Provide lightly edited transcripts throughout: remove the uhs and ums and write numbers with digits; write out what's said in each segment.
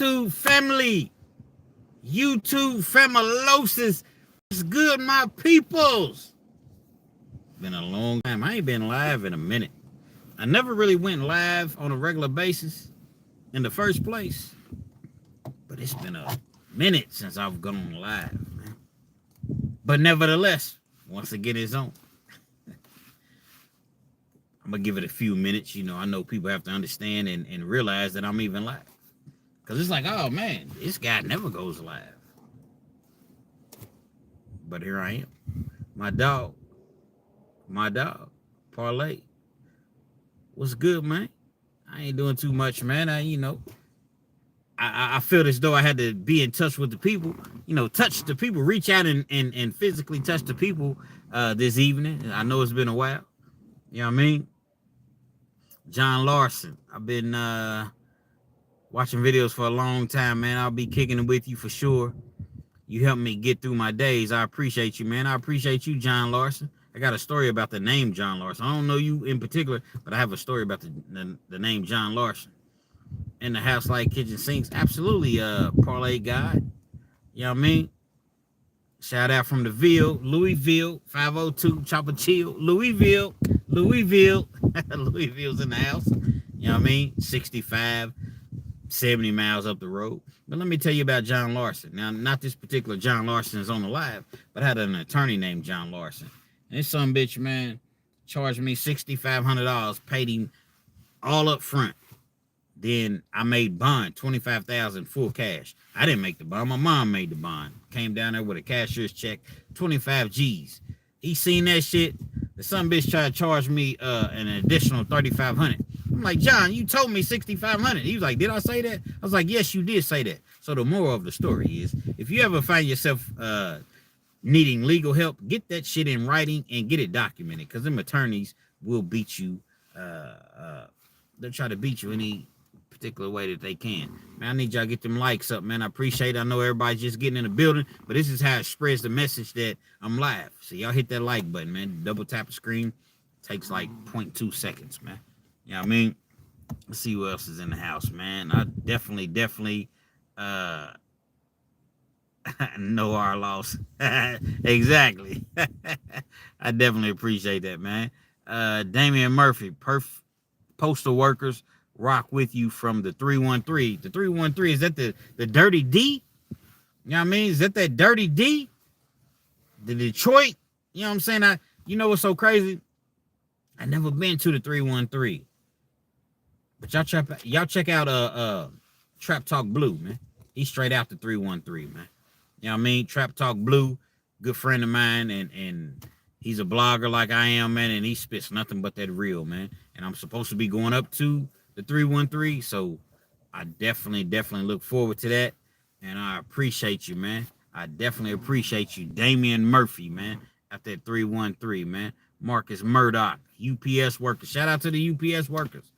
YouTube family, YouTube famalosis. It's good, my peoples. Been a long time. I ain't been live in a minute. I never really went live on a regular basis in the first place, but it's been a minute since I've gone live, man. But nevertheless, once again, it's on. I'm gonna give it a few minutes. You know, I know people have to understand and realize that I'm even live. Because it's like, oh man, this guy never goes live. But here I am. My dog, Parlay. What's good, man? I ain't doing too much, man. I feel as though I had to be in touch with the people, touch the people, reach out and physically touch the people this evening. I know it's been a while. You know what I mean? John Larson. I've been watching videos for a long time, man. I'll be kicking it with you for sure. You helped me get through my days. I appreciate you, man. I appreciate you, John Larson. I got a story about the name John Larson. I don't know you in particular, but I have a story about the name John Larson. In the house like kitchen sinks. Absolutely, Parlay God. You know what I mean? Shout out from the Ville, Louisville, 502, Chopper Chill, Louisville. Louisville's in the house. You know what I mean? 65, 70 miles up the road. But let me tell you about John Larson. Now, not this particular John Larson is on the live, but I had an attorney named John Larson. And this son bitch, man, charged me $6,500, paid him all up front. Then I made bond, $25,000 full cash. I didn't make the bond. My mom made the bond. Came down there with a cashier's check, 25 G's. He seen that shit. The son bitch tried to charge me an additional $3,500. I'm like, John, you told me $6,500. He was like, did I say that? I was like, yes, you did say that. So the moral of the story is, if you ever find yourself needing legal help, get that shit in writing and get it documented, because them attorneys will beat you. They'll try to beat you any particular way that they can. Man, I need y'all to get them likes up, man. I appreciate it. I know everybody's just getting in the building, but this is how it spreads the message that I'm live. So y'all hit that like button, man. Double tap the screen. Takes like 0.2 seconds, man. You know what I mean? Let's see who else is in the house, man. I definitely know our loss. Exactly. I definitely appreciate that, man. Damian Murphy, postal workers rock with you from the 313. The 313, is that the Dirty D? You know what I mean? Is that Dirty D? The Detroit? You know what I'm saying? You know what's so crazy? I never been to the 313. But y'all check out Trap Talk Blue, man. He's straight out the 313, man. You know what I mean? Trap Talk Blue, good friend of mine, and he's a blogger like I am, man, and he spits nothing but that real, man. And I'm supposed to be going up to the 313, so I definitely look forward to that, and I appreciate you, man. I definitely appreciate you, Damian Murphy, man, at that 313, man. Marcus Murdoch, UPS workers. Shout out to the UPS workers.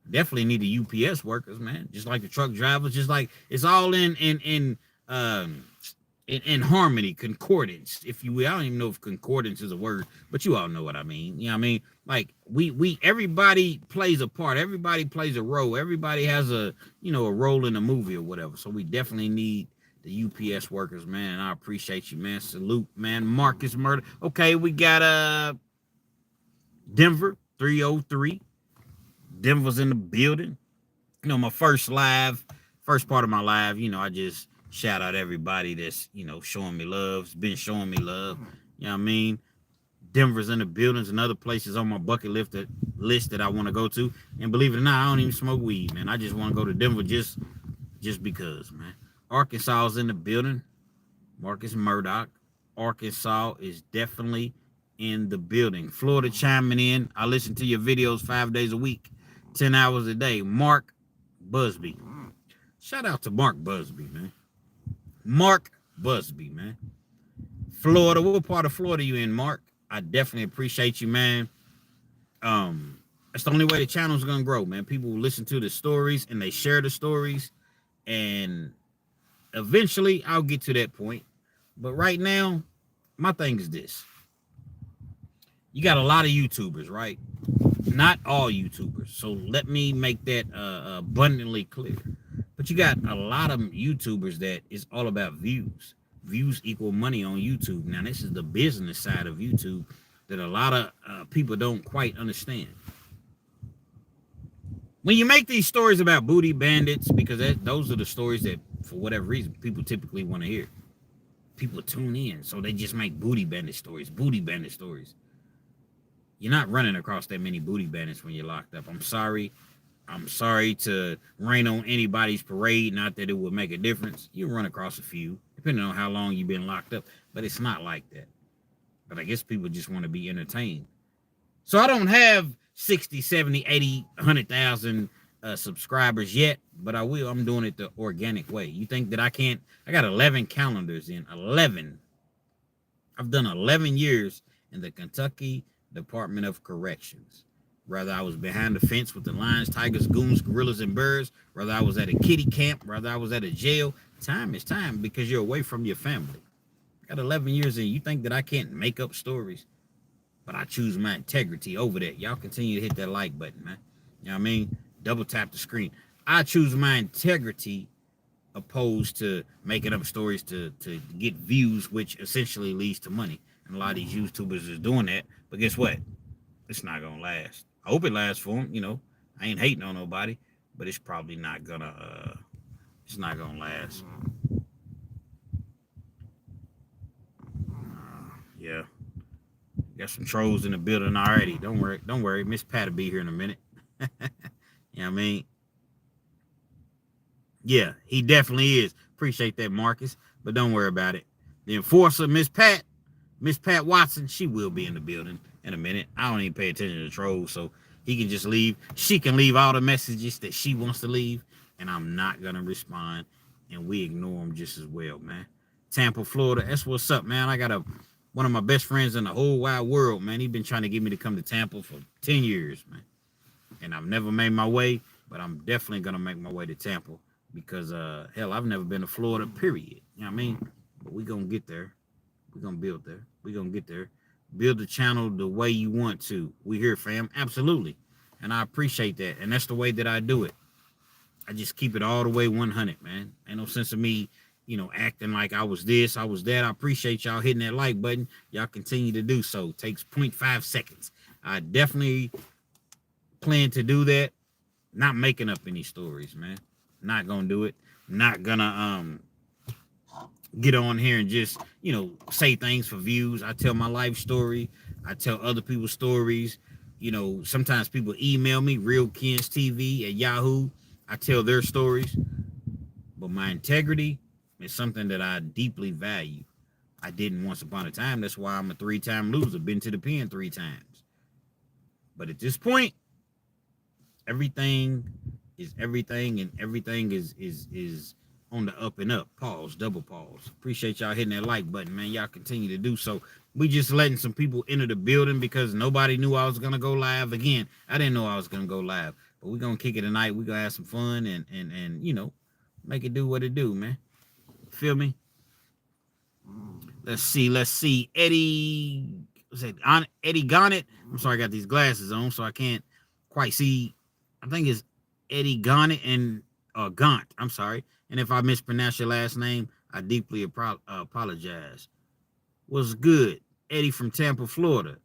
Definitely need the UPS workers, man. Just like the truck drivers, just like it's all in harmony, concordance, if you will. I don't even know if concordance is a word, but you all know what I mean. You know what I mean? Like everybody plays a part. Everybody plays a role. Everybody has a role in a movie or whatever. So we definitely need the UPS workers, man. And I appreciate you, man. Salute, man. Marcus Murder. Okay, we got Denver 303. Denver's in the building. My first part of my live, I just shout out everybody that's, showing me love. Been showing me love. You know what I mean? Denver's in the buildings and other places on my bucket list that I want to go to. And believe it or not, I don't even smoke weed, man. I just want to go to Denver just because, man. Arkansas is in the building. Marcus Murdoch. Arkansas is definitely in the building. Florida chiming in. I listen to your videos 5 days a week, 10 hours a day. Mark Busby. Shout out to Mark Busby, man. Mark Busby, man. Florida. What part of Florida you in, Mark? I definitely appreciate you, man. That's the only way the channel's gonna grow, man. People will listen to the stories and they share the stories, and eventually I'll get to that point. But right now, my thing is this. You got a lot of YouTubers, right? Not all YouTubers. So let me make that abundantly clear. But you got a lot of YouTubers that is all about views. Views equal money on YouTube. Now, this is the business side of YouTube that a lot of people don't quite understand. When you make these stories about booty bandits, because those are the stories that, for whatever reason, people typically want to hear. People tune in, so they just make booty bandit stories, booty bandit stories. You're not running across that many booty bandits when you're locked up. I'm sorry. I'm sorry to rain on anybody's parade, not that it would make a difference. You run across a few, depending on how long you've been locked up, but it's not like that. But I guess people just want to be entertained. So I don't have 60, 70, 80, 100,000 subscribers yet, but I will. I'm doing it the organic way. You think that I can't? I got 11 calendars in. 11. I've done 11 years in the Kentucky Department of Corrections. Whether I was behind the fence with the lions, tigers, goons, gorillas, and birds, whether I was at a kiddie camp, whether I was at a jail, time is time because you're away from your family. I got 11 years in. You think that I can't make up stories? But I choose my integrity over that. Y'all continue to hit that like button, man. You know what I mean? Double tap the screen. I choose my integrity opposed to making up stories to get views, which essentially leads to money. And a lot of these YouTubers is doing that. But guess what? It's not going to last. I hope it lasts for them. You know, I ain't hating on nobody, but it's probably not gonna, it's not going to last. Yeah. Got some trolls in the building already. Don't worry. Miss Pat will be here in a minute. You know what I mean? Yeah, he definitely is. Appreciate that, Marcus. But don't worry about it. The enforcer, Miss Pat Watson, she will be in the building in a minute. I don't even pay attention to trolls, so he can just leave. She can leave all the messages that she wants to leave, and I'm not going to respond, and we ignore them just as well, man. Tampa, Florida, that's what's up, man. I got one of my best friends in the whole wide world, man. He's been trying to get me to come to Tampa for 10 years, man. And I've never made my way, but I'm definitely going to make my way to Tampa because, hell, I've never been to Florida, period. You know what I mean? But we're going to get there. We're going to build there. We're going to get there. Build the channel the way you want to. We here, fam. Absolutely. And I appreciate that. And that's the way that I do it. I just keep it all the way 100, man. Ain't no sense of me, you know, acting like I was this, I was that. I appreciate y'all hitting that like button. Y'all continue to do so. It takes 0.5 seconds. I definitely plan to do that. Not making up any stories, man. Not gonna do it. Not gonna get on here and just, you know, say things for views. I tell my life story. I tell other people's stories. You know, sometimes people email me, Real Kens TV at Yahoo. I tell their stories. But my integrity is something that I deeply value. I didn't once upon a time. That's why I'm a 3-time loser. Been to the pen 3 times. But at this point, everything is everything, and everything is on the up and up. Pause, double pause. Appreciate y'all hitting that like button, man. Y'all continue to do so. We just letting some people enter the building because nobody knew I was gonna go live. Again, I didn't know I was gonna go live, but we're gonna kick it tonight. We're gonna have some fun and you know, make it do what it do, man. Feel me? Let's see. Eddie, what's that? Eddie Garnett. I'm sorry, I got these glasses on, so I can't quite see. I think it's Eddie Garnett and Gaunt. I'm sorry. And if I mispronounce your last name, I deeply apologize. What's good? Eddie from Tampa, Florida.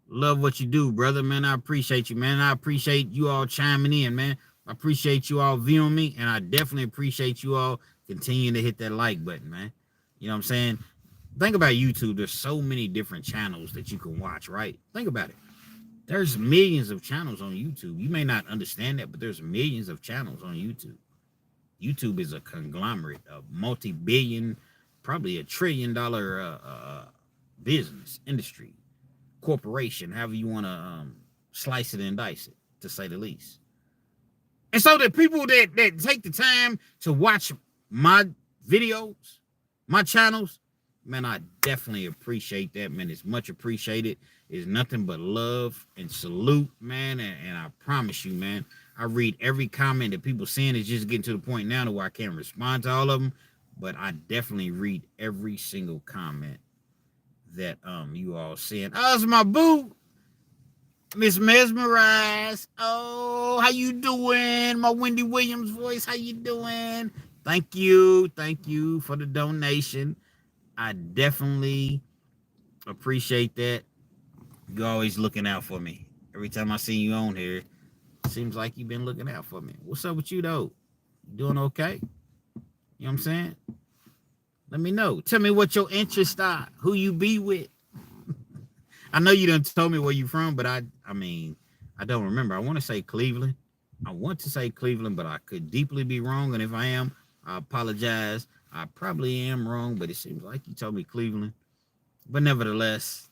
Love what you do, brother, man. I appreciate you, man. I appreciate you all chiming in, man. I appreciate you all viewing me, and I definitely appreciate you all continuing to hit that like button, man. You know what I'm saying? Think about YouTube. There's so many different channels that you can watch, right? Think about it. There's millions of channels on YouTube. You may not understand that, but there's millions of channels on YouTube. YouTube is a conglomerate, a multi-billion, probably $1 trillion business, industry, corporation, however you want to slice it and dice it, to say the least. And so the people that take the time to watch my videos, my channels, man, I definitely appreciate that, man. It's much appreciated. It's nothing but love and salute, man. And I promise you, man, I read every comment that people send. It's just getting to the point now to where I can't respond to all of them. But I definitely read every single comment that you all send. Oh, it's my boo. Miss Mesmerized. Oh, how you doing? My Wendy Williams voice. How you doing? Thank you. Thank you for the donation. I definitely appreciate that. You're always looking out for me. Every time I see you on here, it seems like you've been looking out for me. What's up with you though? You doing okay? You know what I'm saying? Let me know. Tell me what your interests are. Who you be with. I know you done told me where you from, but I mean, I don't remember. I want to say Cleveland. I want to say Cleveland, but I could deeply be wrong. And if I am, I apologize. I probably am wrong, but it seems like you told me Cleveland. But nevertheless,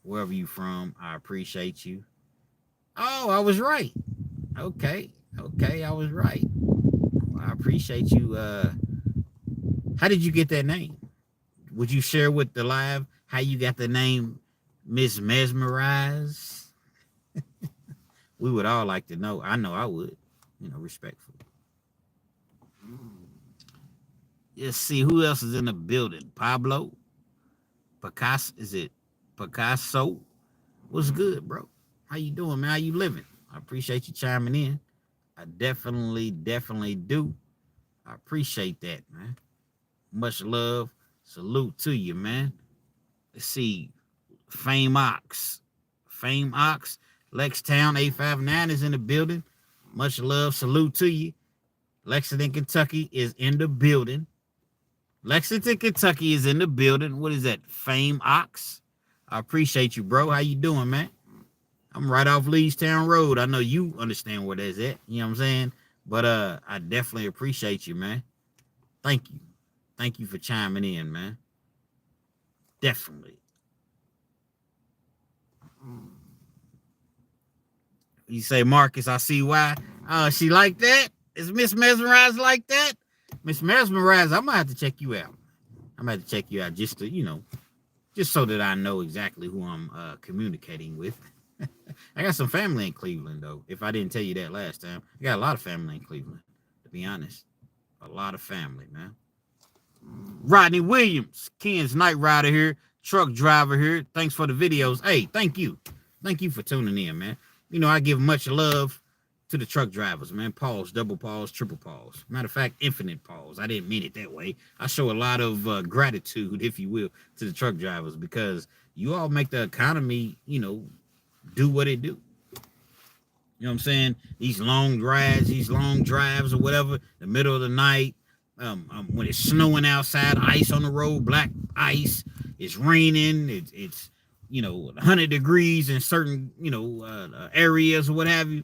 wherever you from, I appreciate you. Oh, I was right. Okay. Okay, I was right. I appreciate you. How did you get that name? Would you share with the live how you got the name Miss Mesmerize? We would all like to know. I know I would, respectfully. Let's see who else is in the building. Pablo, Picasso, is it Picasso? What's good, bro? How you doing, man? How you living? I appreciate you chiming in. I definitely do. I appreciate that, man. Much love. Salute to you, man. Let's see. Fame Ox. Lextown 859 is in the building. Much love. Salute to you. Lexington, Kentucky is in the building. What is that? Fame Ox. I appreciate you, bro. How you doing, man? I'm right off Leestown Road. I know you understand where that's at. You know what I'm saying? But I definitely appreciate you, man. Thank you. Thank you for chiming in, man. Definitely. You say, Marcus, I see why. She like that? Is Miss Mesmerized like that? Miss Mesmerized, I'm gonna have to check you out. I'm gonna have to check you out just to, just so that I know exactly who I'm communicating with. I got some family in Cleveland, though. If I didn't tell you that last time, I got a lot of family in Cleveland, to be honest. A lot of family, man. Rodney Williams, Ken's Night Rider here, truck driver here. Thanks for the videos. Hey, thank you. Thank you for tuning in, man. I give much love to the truck drivers, man. Pause, double pause, triple pause. Matter of fact, infinite pause. I didn't mean it that way. I show a lot of gratitude, if you will, to the truck drivers because you all make the economy, do what it do. You know what I'm saying? These long drives or whatever, the middle of the night, when it's snowing outside, ice on the road, black ice, it's raining, it's 100 degrees in certain, areas or what have you.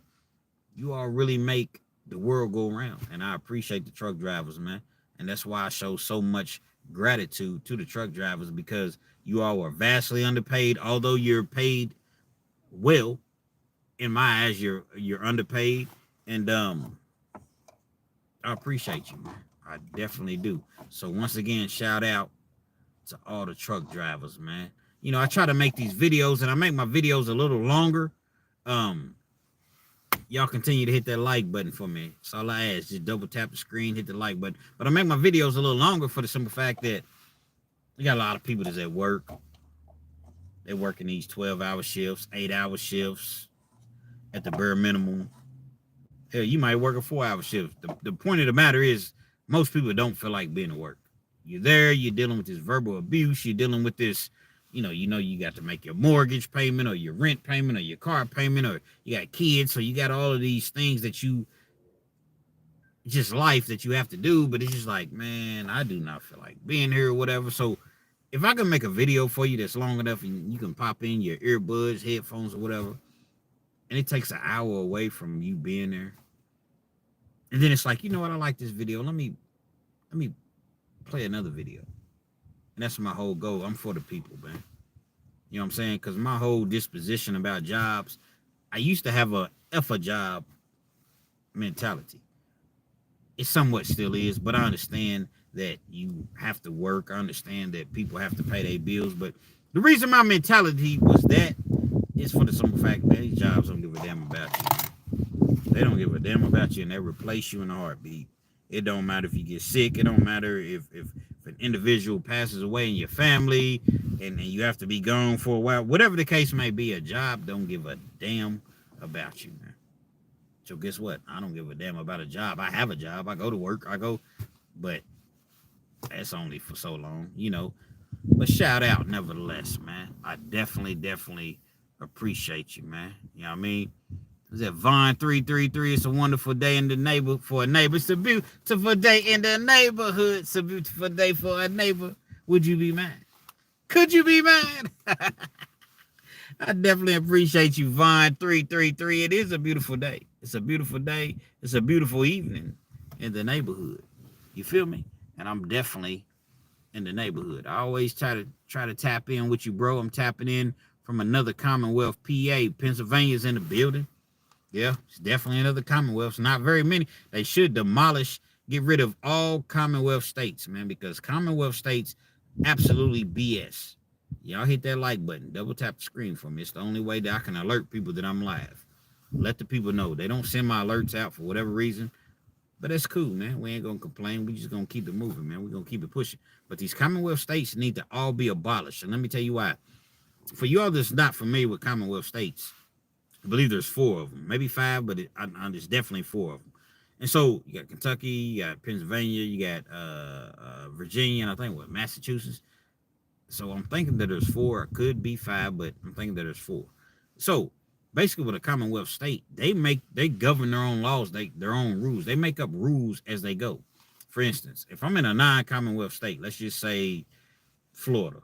You all really make the world go around. And I appreciate the truck drivers, man. And that's why I show so much gratitude to the truck drivers because you all are vastly underpaid. Although you're paid well, in my eyes, you're underpaid. And I appreciate you, man. I definitely do. So once again, shout out to all the truck drivers, man. I try to make these videos and I make my videos a little longer. Y'all continue to hit that like button for me. That's all I ask. Just double tap the screen, hit the like button. But I make my videos a little longer for the simple fact that you got a lot of people that's at work. They're working these 12-hour shifts, 8-hour shifts at the bare minimum. Hell, you might work a 4-hour shift. The point of the matter is most people don't feel like being at work. You're there, you're dealing with this verbal abuse, you're dealing with this, you got to make your mortgage payment or your rent payment or your car payment or you got kids, so you got all of these things that just life that you have to do, but it's just like, man, I do not feel like being here or whatever. So if I can make a video for you that's long enough and you can pop in your earbuds, headphones or whatever, and it takes an hour away from you being there, and then it's like, you know what, I like this video, let me play another video. And that's my whole goal. I'm for the people, man. You know what I'm saying? Because my whole disposition about jobs, I used to have a F a job mentality. It somewhat still is, but I understand that you have to work. I understand that people have to pay their bills. But the reason my mentality was that is for the simple fact that these jobs don't give a damn about you. They don't give a damn about you, and they replace you in a heartbeat. It don't matter if you get sick. It don't matter if an individual passes away in your family. and you have to be gone for a while. Whatever the case may be, a job don't give a damn about you, man. So guess what? I don't give a damn about a job. I have a job. I go to work. But that's only for so long, you know. But shout out nevertheless, man. I definitely appreciate you, man. You know what I mean? Is that Vaughn 333? It's a wonderful day in the neighborhood for a neighbor. It's a beautiful day in the neighborhood. It's a beautiful day for a neighbor. Would you be mad? Could you be mad? I definitely appreciate you, Vaughn 333. It is a beautiful day. It's a beautiful day. It's a beautiful evening in the neighborhood. You feel me? And I'm definitely in the neighborhood. I always try to tap in with you, bro. I'm tapping in from another Commonwealth, PA. Pennsylvania's in the building. Yeah, it's definitely another Commonwealth. Not very many. They should get rid of all Commonwealth states, man, because Commonwealth states absolutely BS. Y'all hit that like button. Double tap the screen for me. It's the only way that I can alert people that I'm live. Let the people know. They don't send my alerts out for whatever reason. But that's cool, man. We ain't going to complain. We just going to keep it moving, man. We're going to keep it pushing. But these Commonwealth states need to all be abolished. And let me tell you why. For y'all that's not familiar with Commonwealth states, I believe there's 4 of them, maybe 5, but there's definitely 4 of them. And so you got Kentucky, you got Pennsylvania, you got Virginia, and I think Massachusetts. So I'm thinking that there's 4. It could be 5, but I'm thinking that there's 4. So basically, with a Commonwealth state, they govern their own laws, their own rules. They make up rules as they go. For instance, if I'm in a non-Commonwealth state, let's just say Florida,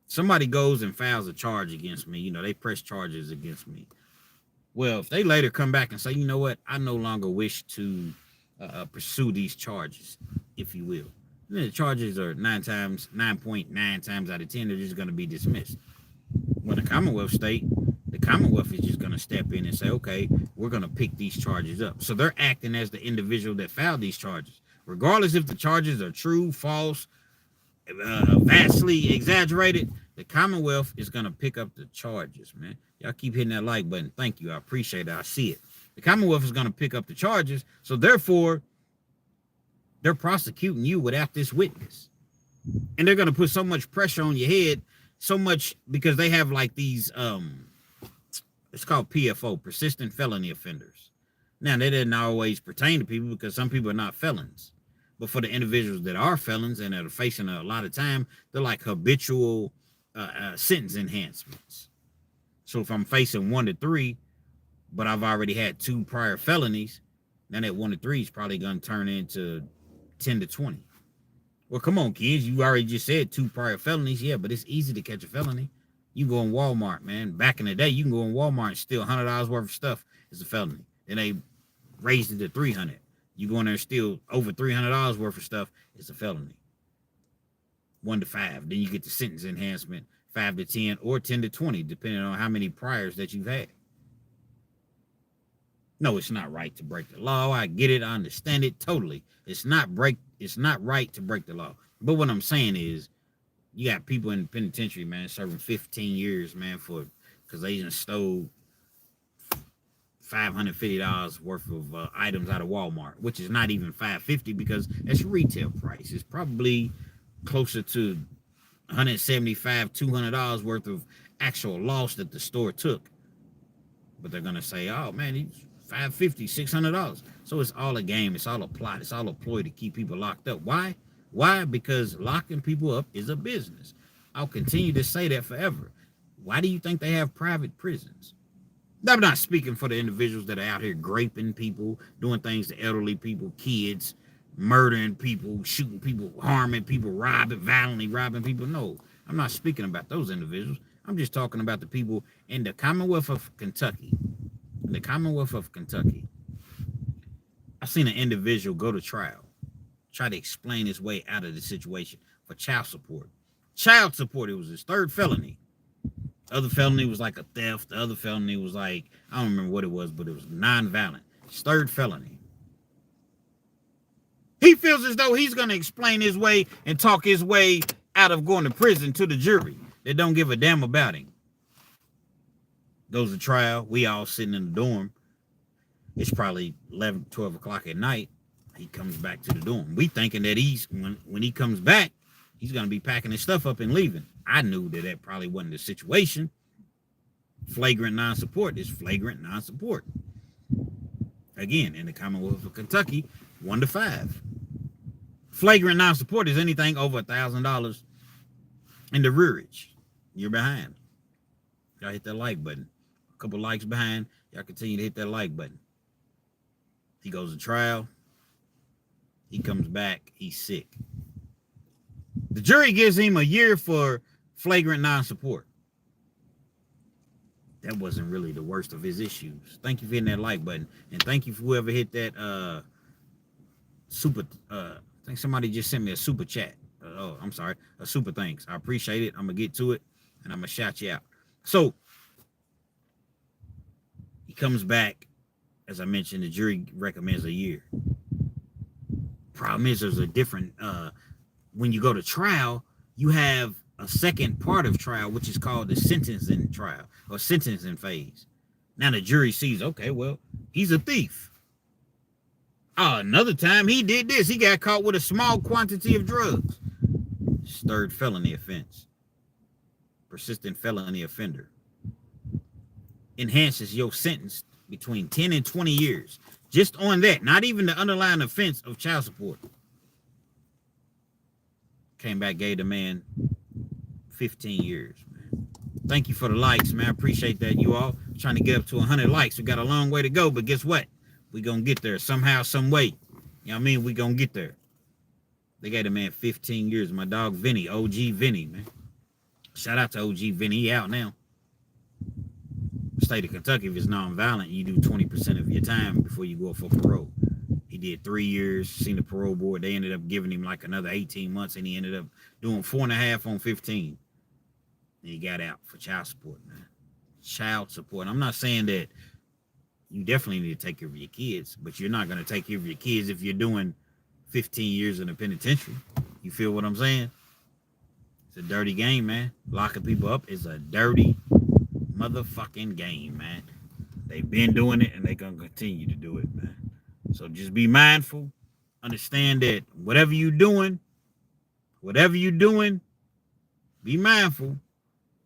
somebody goes and files a charge against me. You know, they press charges against me. Well, if they later come back and say, you know what, I no longer wish to pursue these charges, if you will, then the charges are 9.9 times out of 10, they're just going to be dismissed. When a Commonwealth state, the Commonwealth is just going to step in and say, okay, we're going to pick these charges up. So they're acting as the individual that filed these charges. Regardless if the charges are true, false, vastly exaggerated, the Commonwealth is going to pick up the charges, man. Y'all keep hitting that like button. Thank you. I appreciate it. I see it. The Commonwealth is going to pick up the charges. So therefore, they're prosecuting you without this witness. And they're going to put so much pressure on your head, so much because they have like these, it's called PFO, persistent felony offenders. Now, they didn't always pertain to people because some people are not felons. But for the individuals that are felons and that are facing a lot of time, they're like habitual sentence enhancements. So if I'm facing 1 to 3, but I've already had 2 prior felonies, then that 1 to 3 is probably going to turn into 10 to 20. Well, come on, kids. You already just said 2 prior felonies. Yeah, but it's easy to catch a felony. You go in Walmart, man. Back in the day, you can go in Walmart and steal $100 worth of stuff. It's a felony. Then they raised it to $300. You go in there and steal over $300 worth of stuff. It's a felony. 1 to 5. Then you get the sentence enhancement, 5 to 10 or 10 to 20, depending on how many priors that you've had. No, it's not right to break the law. I get it. I understand it totally. It's not right to break the law. But what I'm saying is, you got people in the penitentiary, man, serving 15 years, man, because they just stole $550 worth of items out of Walmart, which is not even $550 because that's retail price. It's probably closer to $175, $200 worth of actual loss that the store took. But they're gonna say, oh man, he's $550, $600. So it's all a game. It's all a plot. It's all a ploy to keep people locked up. Why? Why? Because locking people up is a business. I'll continue to say that forever. Why do you think they have private prisons? I'm not speaking for the individuals that are out here graping people, doing things to elderly people, kids, murdering people, shooting people, harming people, violently robbing people. No, I'm not speaking about those individuals. I'm just talking about the people in the Commonwealth of Kentucky. In the Commonwealth of Kentucky, I've seen an individual go to trial, try to explain his way out of the situation for child support. Child support, it was his 3rd felony. The other felony was like a theft. The other felony was like, I don't remember what it was, but it was non-violent. His 3rd felony. He feels as though he's going to explain his way and talk his way out of going to prison to the jury. They don't give a damn about him. Goes to trial. We all sitting in the dorm. It's probably 11, 12 o'clock at night. He comes back to the dorm. We thinking that when he comes back, he's going to be packing his stuff up and leaving. I knew that probably wasn't the situation. Flagrant non-support is flagrant non-support. Again, in the Commonwealth of Kentucky, 1 to 5. Flagrant non-support is anything over $1,000 in the rearage. You're behind. Y'all hit that like button. A couple likes behind. Y'all continue to hit that like button. He goes to trial. He comes back. He's sick. The jury gives him a year for flagrant non-support. That wasn't really the worst of his issues. Thank you for hitting that like button. And thank you for whoever hit that I think somebody just sent me a super chat. I'm sorry. A super thanks. I appreciate it. I'm going to get to it and I'm going to shout you out. So he comes back. As I mentioned, the jury recommends a year. Problem is, there's a different, when you go to trial, you have a second part of trial, which is called the sentencing trial or sentencing phase. Now the jury sees, okay, well, he's a thief. Another time he did this. He got caught with a small quantity of drugs. Third felony offense. Persistent felony offender. Enhances your sentence between 10 and 20 years. Just on that. Not even the underlying offense of child support. Came back, gave the man 15 years, man. Thank you for the likes, man. I appreciate that, you all. Trying to get up to 100 likes. We got a long way to go, but guess what? We gonna get there somehow, some way. You know what I mean? We gonna get there. They gave the man 15 years. My dog Vinny, OG Vinny, man. Shout out to OG Vinny. He out now. State of Kentucky, if it's non-violent, you do 20% of your time before you go for parole. He did 3 years, seen the parole board. They ended up giving him like another 18 months, and he ended up doing 4.5 on 15. And he got out for child support, man. Child support. I'm not saying that you definitely need to take care of your kids, but you're not going to take care of your kids if you're doing 15 years in the penitentiary. You feel what I'm saying? It's a dirty game, man. Locking people up is a dirty motherfucking game, man. They've been doing it and they're going to continue to do it, man. So just be mindful. Understand that whatever you're doing, be mindful.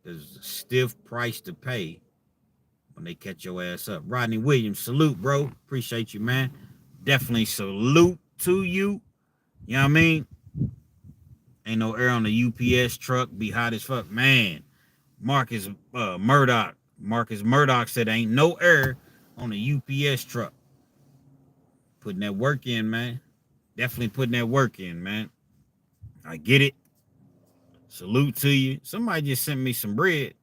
There's a stiff price to pay when they catch your ass up. Rodney Williams, salute, bro. Appreciate you, man. Definitely salute to you. You know what I mean? Ain't no air on the UPS truck. Be hot as fuck. Man, Marcus Murdoch said ain't no air on the UPS truck. Putting that work in, man. Definitely putting that work in, man. I get it. Salute to you. Somebody just sent me some bread,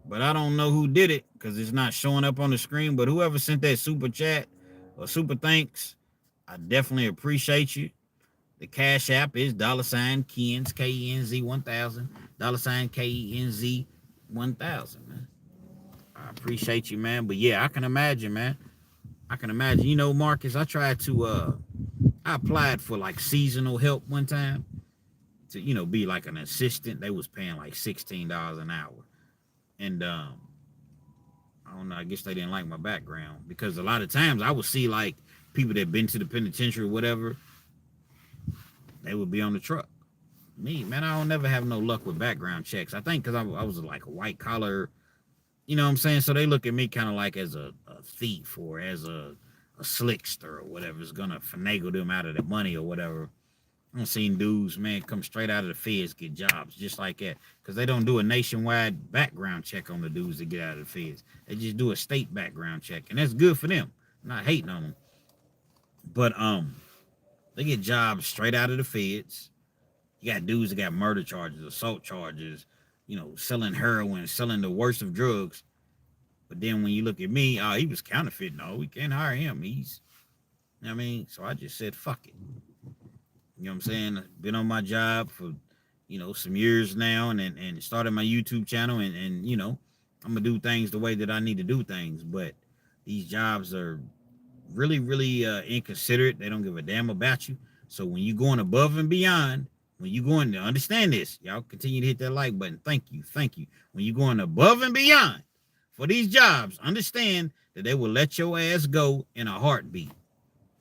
but I don't know who did it because it's not showing up on the screen. But whoever sent that super chat or super thanks, I definitely appreciate you. The Cash App is $Kenz, KENZ 1000, $KENZ 1000, man. I appreciate you, man. But yeah, I can imagine, man. You know, Marcus, I tried to, I applied for like seasonal help one time to, you know, be like an assistant. They was paying like $16 an hour. And, I don't know, I guess they didn't like my background because a lot of times I would see like people that been to the penitentiary or whatever, they would be on the truck. Me, man, I don't never have no luck with background checks. I think because I was like a white collar, you know what I'm saying? So they look at me kind of like as a thief or as a slickster or whatever is going to finagle them out of the money or whatever. I've seen dudes, man, come straight out of the feds, get jobs just like that. Because they don't do a nationwide background check on the dudes that get out of the feds. They just do a state background check. And that's good for them. I'm not hating on them. But they get jobs straight out of the feds. You got dudes that got murder charges, assault charges, you know, selling heroin, selling the worst of drugs. But then when you look at me, he was counterfeit. No, we can't hire him. He's, you know what I mean? So I just said, fuck it. You know what I'm saying? I've been on my job for, you know, some years now and started my YouTube channel and, you know, I'm going to do things the way that I need to do things. But these jobs are really, really inconsiderate. They don't give a damn about you. So when you're going above and beyond, when you're going to understand this, y'all continue to hit that like button. Thank you. Thank you. When you're going above and beyond for these jobs, understand that they will let your ass go in a heartbeat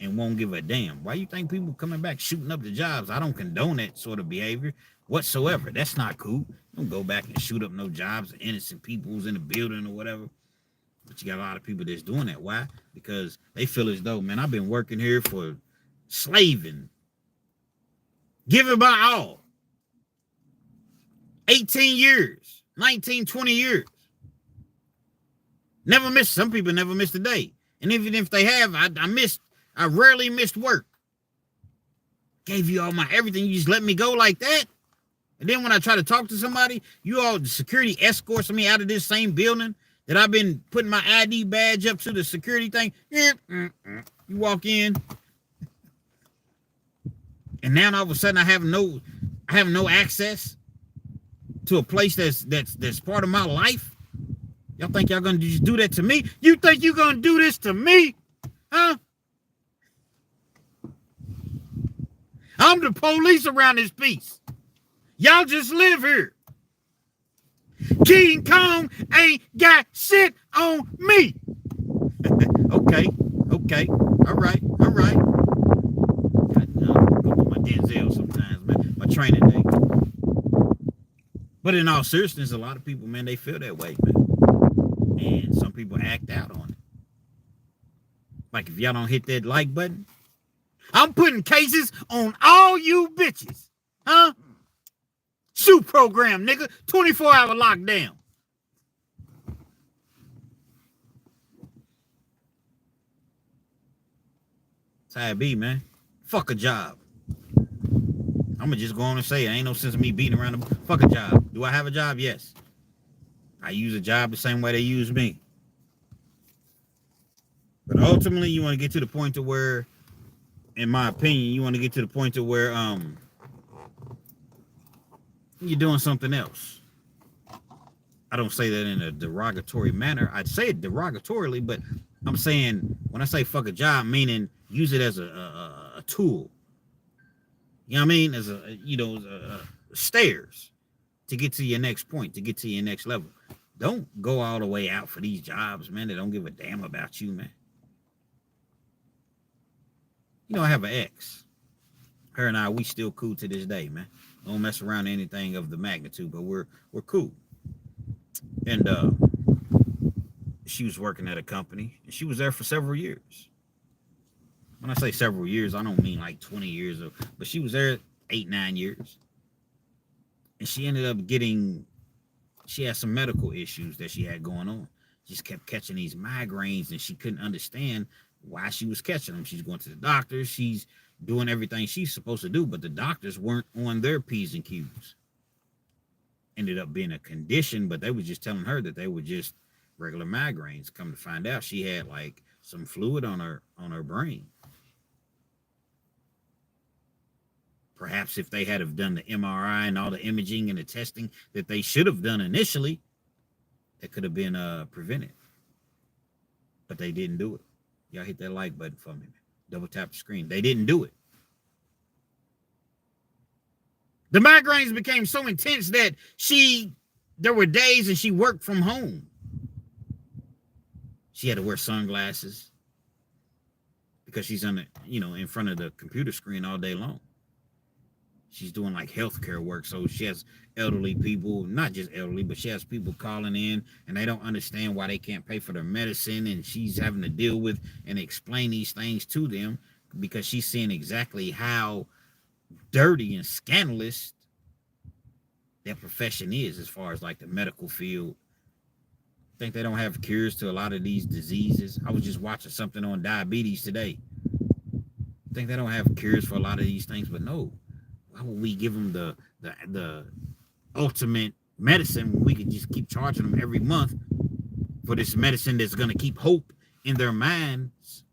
and won't give a damn. Why you think people coming back shooting up the jobs? I don't condone that sort of behavior. whatsoever. That's not cool. Don't go back and shoot up no jobs of innocent people who's in the building or whatever. But you got a lot of people that's doing that. Why? Because they feel as though, man, I've been working here for slaving, giving my all. 18 years, 19, 20 years. Never missed, some people never missed a day. And even if they have, I rarely missed work. Gave you all my everything, you just let me go like that? And then when I try to talk to somebody, you all, the security escorts me out of this same building that I've been putting my ID badge up to the security thing. You walk in. And now all of a sudden I have no access to a place that's part of my life. Y'all think y'all gonna just do that to me? You think you gonna do this to me? Huh? I'm the police around this piece. Y'all just live here. King Kong ain't got shit on me. Okay. All right. I go to my Denzel sometimes, man. My training day. But in all seriousness, a lot of people, man, they feel that way, man. And some people act out on it. Like if y'all don't hit that like button, I'm putting cases on all you bitches. Huh? Shoot program, nigga. 24-hour lockdown. That's how it be, man. Fuck a job. I'm gonna just go on and say it. Ain't no sense of me beating around the fuck a job. Do I have a job? Yes. I use a job the same way they use me. But ultimately, you want to get to the point to where, in my opinion, you want to get to the point to where you're doing something else. I don't say that in a derogatory manner. I'd say it derogatorily, but I'm saying when I say fuck a job, meaning use it as a tool. You know what I mean? As stairs to get to your next point, to get to your next level. Don't go all the way out for these jobs, man. They don't give a damn about you, man. You know, I have an ex. Her and I, we still cool to this day, man. Don't mess around anything of the magnitude, but we're cool. And she was working at a company, and she was there for several years. When I say several years, I don't mean like 20 years, but she was there 8, 9 years. And she ended up she had some medical issues that she had going on. She just kept catching these migraines, and she couldn't understand why she was catching them. She's going to the doctor. She's doing everything she's supposed to do, but the doctors weren't on their P's and Q's. Ended up being a condition, but they were just telling her that they were just regular migraines. Come to find out, she had like some fluid on her brain. Perhaps if they had have done the MRI and all the imaging and the testing that they should have done initially, that could have been prevented. But they didn't do it. Y'all hit that like button for me. Double tap the screen. They didn't do it. The migraines became so intense that there were days and she worked from home. She had to wear sunglasses because she's in front of the computer screen all day long. She's doing like healthcare work. So she has elderly people, not just elderly, but she has people calling in and they don't understand why they can't pay for their medicine. And she's having to deal with and explain these things to them because she's seeing exactly how dirty and scandalous their profession is as far as like the medical field. I think they don't have cures to a lot of these diseases. I was just watching something on diabetes today. I think they don't have cures for a lot of these things, but no. Why would we give them the ultimate medicine when we could just keep charging them every month for this medicine that's going to keep hope in their minds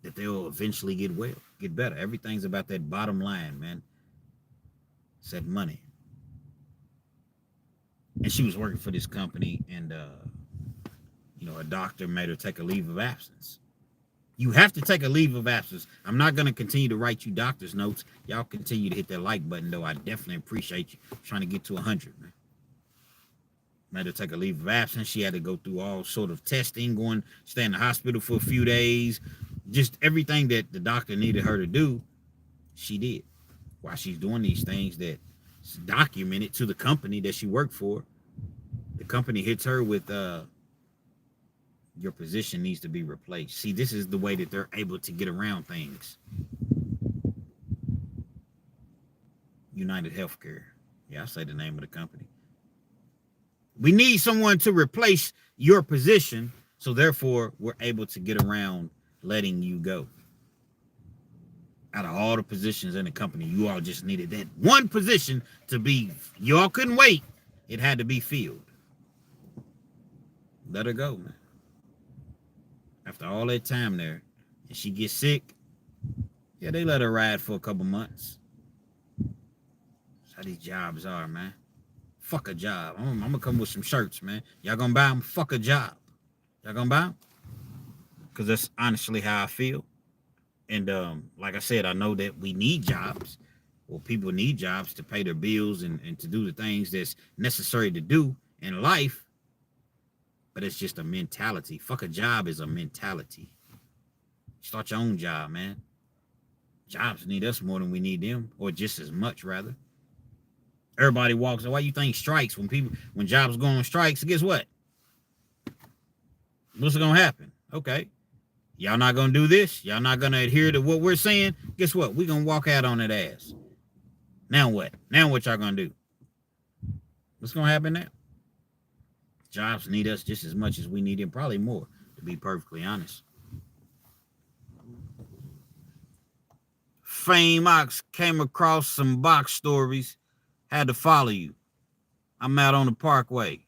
that they'll eventually get well, get better. Everything's about that bottom line, man. It's that money. And she was working for this company, and a doctor made her take a leave of absence. You have to take a leave of absence. I'm not going to continue to write you doctor's notes. Y'all continue to hit that like button, though. I definitely appreciate you trying to get to 100, man. Made her take a leave of absence. She had to go through all sort of testing, stay in the hospital for a few days. Just everything that the doctor needed her to do, she did. while she's doing these things that's documented to the company that she worked for. The company hits her with your position needs to be replaced. See, this is the way that they're able to get around things. United Healthcare. Yeah, I say the name of the company. We need someone to replace your position, so therefore we're able to get around letting you go. Out of all the positions in the company, you all just needed that one position to be, y'all couldn't wait. It had to be filled. Let her go, man. After all that time there, and she gets sick, yeah, they let her ride for a couple months. That's how these jobs are, man. Fuck a job. I'm gonna come with some shirts, man. Y'all gonna buy them? Fuck a job. Y'all gonna buy them? Because that's honestly how I feel. And like I said, I know that we need jobs. Well, people need jobs to pay their bills and to do the things that's necessary to do in life. But it's just a mentality. Fuck a job is a mentality. Start your own job, man. Jobs need us more than we need them, or just as much, rather. Everybody walks. Why you think strikes when jobs go on strikes? Guess what? What's gonna happen? Okay, y'all not gonna do this. Y'all not gonna adhere to what we're saying. Guess what? We're gonna walk out on that ass. Now what? Now what y'all gonna do? What's gonna happen now? Jobs need us just as much as we need them, probably more, to be perfectly honest. Fame Ox came across some box stories. Had to follow you. I'm out on the Parkway.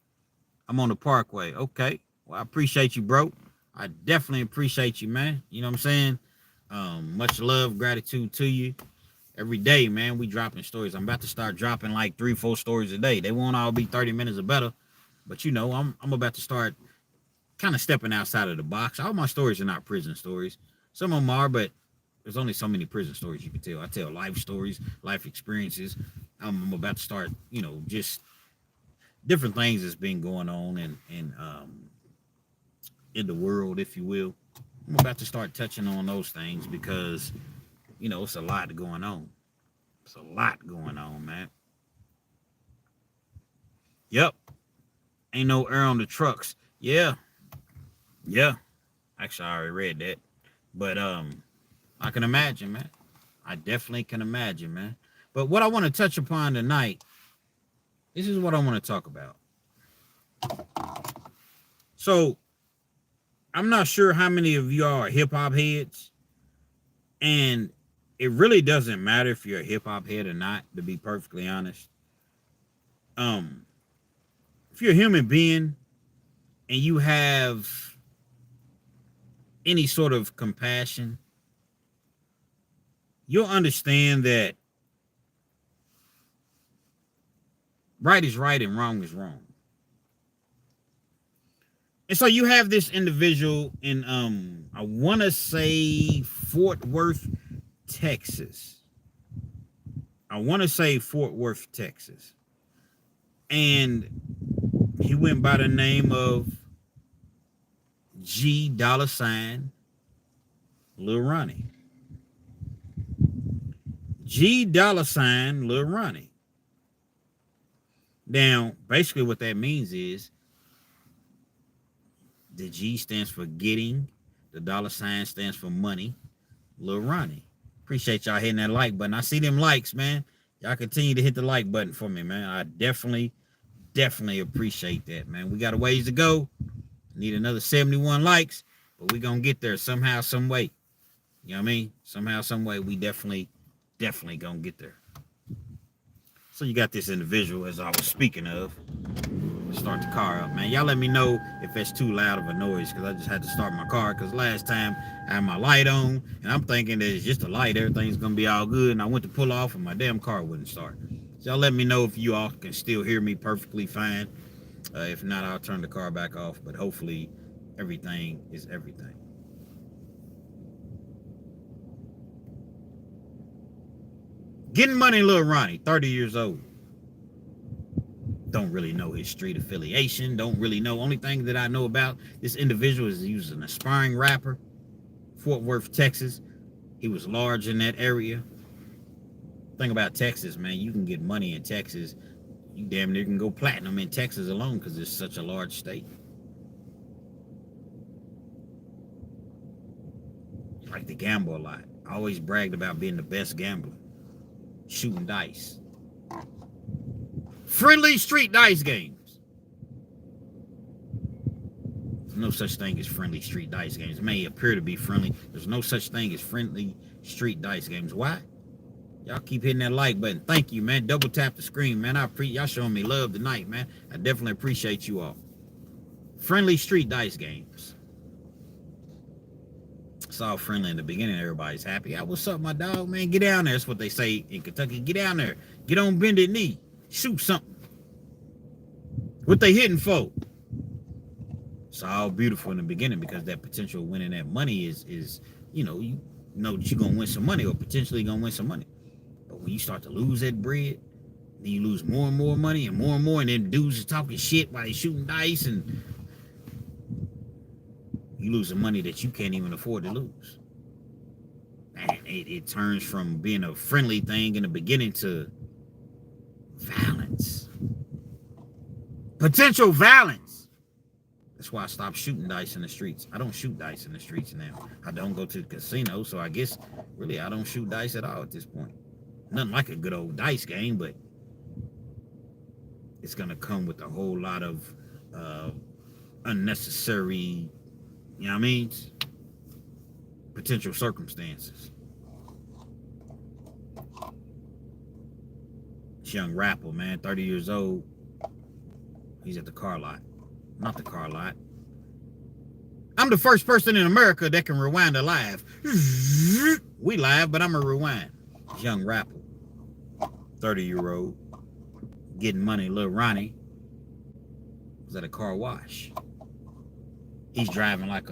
I'm on the Parkway. Okay. Well, I appreciate you, bro. I definitely appreciate you, man. You know what I'm saying? Much love, gratitude to you. Every day, man, we dropping stories. I'm about to start dropping like 3-4 stories a day. They won't all be 30 minutes or better. But, you know, I'm about to start kind of stepping outside of the box. All my stories are not prison stories. Some of them are, but there's only so many prison stories you can tell. I tell life stories, life experiences. I'm about to start, you know, just different things that's been going on in the world, if you will. I'm about to start touching on those things because, you know, it's a lot going on. It's a lot going on, man. Yep. Ain't no air on the trucks. Yeah. Actually, I already read that. But I can imagine, man. I definitely can imagine, man. But what I want to touch upon tonight, this is what I want to talk about. So, I'm not sure how many of y'all are hip-hop heads. And it really doesn't matter if you're a hip-hop head or not, to be perfectly honest. If you're a human being and you have any sort of compassion, you'll understand that right is right and wrong is wrong. And so you have this individual in, I want to say Fort Worth, Texas. And he went by the name of G $, Lil Ronnie. G $, Lil Ronnie. Now, basically what that means is the G stands for getting, the $sign stands for money, Lil Ronnie. Appreciate y'all hitting that like button. I see them likes, man. Y'all continue to hit the like button for me, man. I definitely appreciate that, man. We got a ways to go. Need another 71 likes, but we're gonna get there somehow, some way. You know what I mean? Somehow, some way, we definitely gonna get there. So you got this individual, as I was speaking of. Start the car up, man. Y'all let me know if that's too loud of a noise, because I just had to start my car, because last time I had my light on, and I'm thinking that it's just a light, everything's gonna be all good, and I went to pull off, and my damn car wouldn't start. So y'all let me know if you all can still hear me perfectly fine. If not, I'll turn the car back off, but hopefully everything is everything. Getting money, Lil Ronnie, 30 years old. Don't really know his street affiliation. Don't really know. Only thing that I know about this individual is he was an aspiring rapper. Fort Worth, Texas. He was large in that area. Think about Texas, man. You can get money in Texas. You damn near can go platinum in Texas alone because it's such a large state. I like to gamble a lot. I always bragged about being the best gambler. Shooting dice. Friendly street dice games. There's no such thing as friendly street dice games. It may appear to be friendly. There's no such thing as friendly street dice games. Why? Y'all keep hitting that like button. Thank you, man. Double tap the screen, man. Y'all showing me love tonight, man. I definitely appreciate you all. Friendly street dice games. It's all friendly in the beginning. Everybody's happy. Ah, what's up, my dog, man? Get down there. That's what they say in Kentucky. Get down there. Get on bended knee. Shoot something. What they hitting for? It's all beautiful in the beginning because that potential winning that money is you know that you're gonna win some money or potentially gonna win some money. But when you start to lose that bread, then you lose more and more money and more, and then dudes are talking shit while they shooting dice, and you lose the money that you can't even afford to lose. And it turns from being a friendly thing in the beginning to violence. Potential violence. That's why I stopped shooting dice in the streets. I don't shoot dice in the streets now. I don't go to the casino, so I guess really I don't shoot dice at all at this point. Nothing like a good old dice game, but it's gonna come with a whole lot of unnecessary, you know what I mean? Potential circumstances. This young rapper, man, 30 years old. He's at the car lot. Not the car lot. I'm the first person in America that can rewind a live. We live, but I'm a rewind. This young rapper, 30-year-old, getting money. Little Ronnie was at a car wash. He's driving like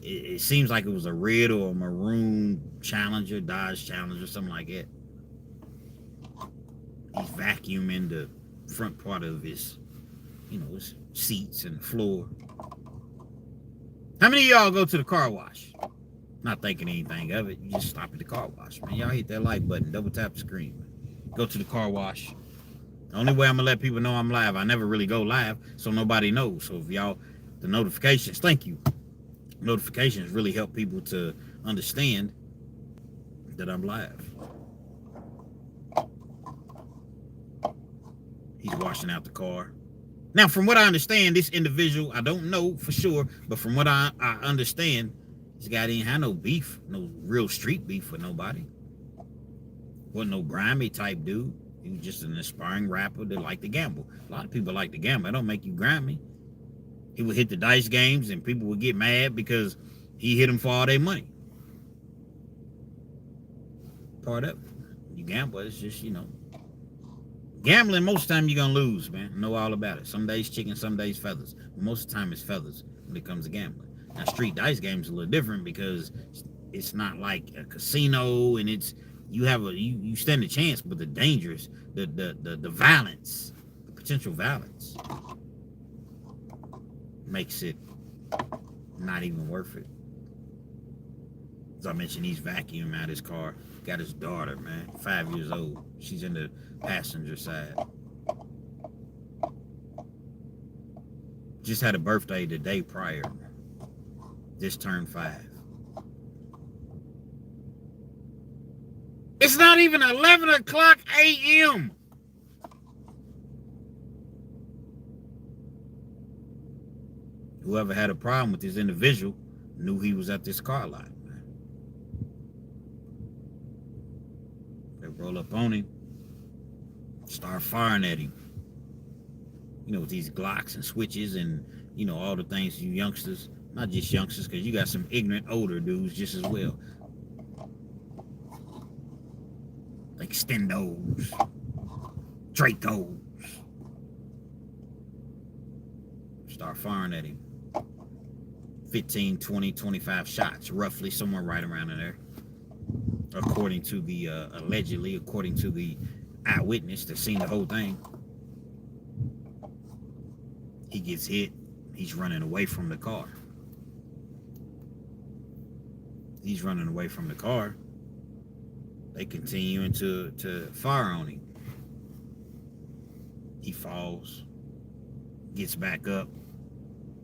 it seems like it was a red or a maroon Challenger, Dodge Challenger, something like that. He's vacuuming the front part of his, his seats and floor. How many of y'all go to the car wash? Not thinking anything of it. You just stop at the car wash, man. Y'all hit that like button. Double tap the screen. Go to the car wash. The only way I'm going to let people know I'm live, I never really go live, so nobody knows. So if y'all, the notifications, thank you. Notifications really help people to understand that I'm live. He's washing out the car. Now, from what I understand, this individual, I don't know for sure, but from what I understand, this guy didn't have no beef, no real street beef with nobody. Wasn't no grimy type dude. He was just an aspiring rapper that liked to gamble. A lot of people like to gamble. It don't make you grimy. He would hit the dice games and people would get mad because he hit them for all their money. Part of it. You gamble, it's just, gambling, most of the time you're going to lose, man. I know all about it. Some days chicken, some days feathers. But most of the time it's feathers when it comes to gambling. Now, street dice games are a little different because it's not like a casino and it's, you stand a chance, but the dangers, the violence, the potential violence makes it not even worth it. As I mentioned, he's vacuuming out his car. Got his daughter, man, 5 years old. She's in the passenger side. Just had a birthday the day prior. Just turned 5. It's not even 11 o'clock a.m. Whoever had a problem with this individual knew he was at this car lot, man. They roll up on him, start firing at him. With these Glocks and switches and, all the things you youngsters, not just youngsters, because you got some ignorant older dudes just as well. Like Stendos, Dracos. Start firing at him. 15, 20, 25 shots, roughly, somewhere right around in there. According to the, allegedly, according to the eyewitness that seen the whole thing. He gets hit. He's running away from the car. They continuing to fire on him. He falls, gets back up.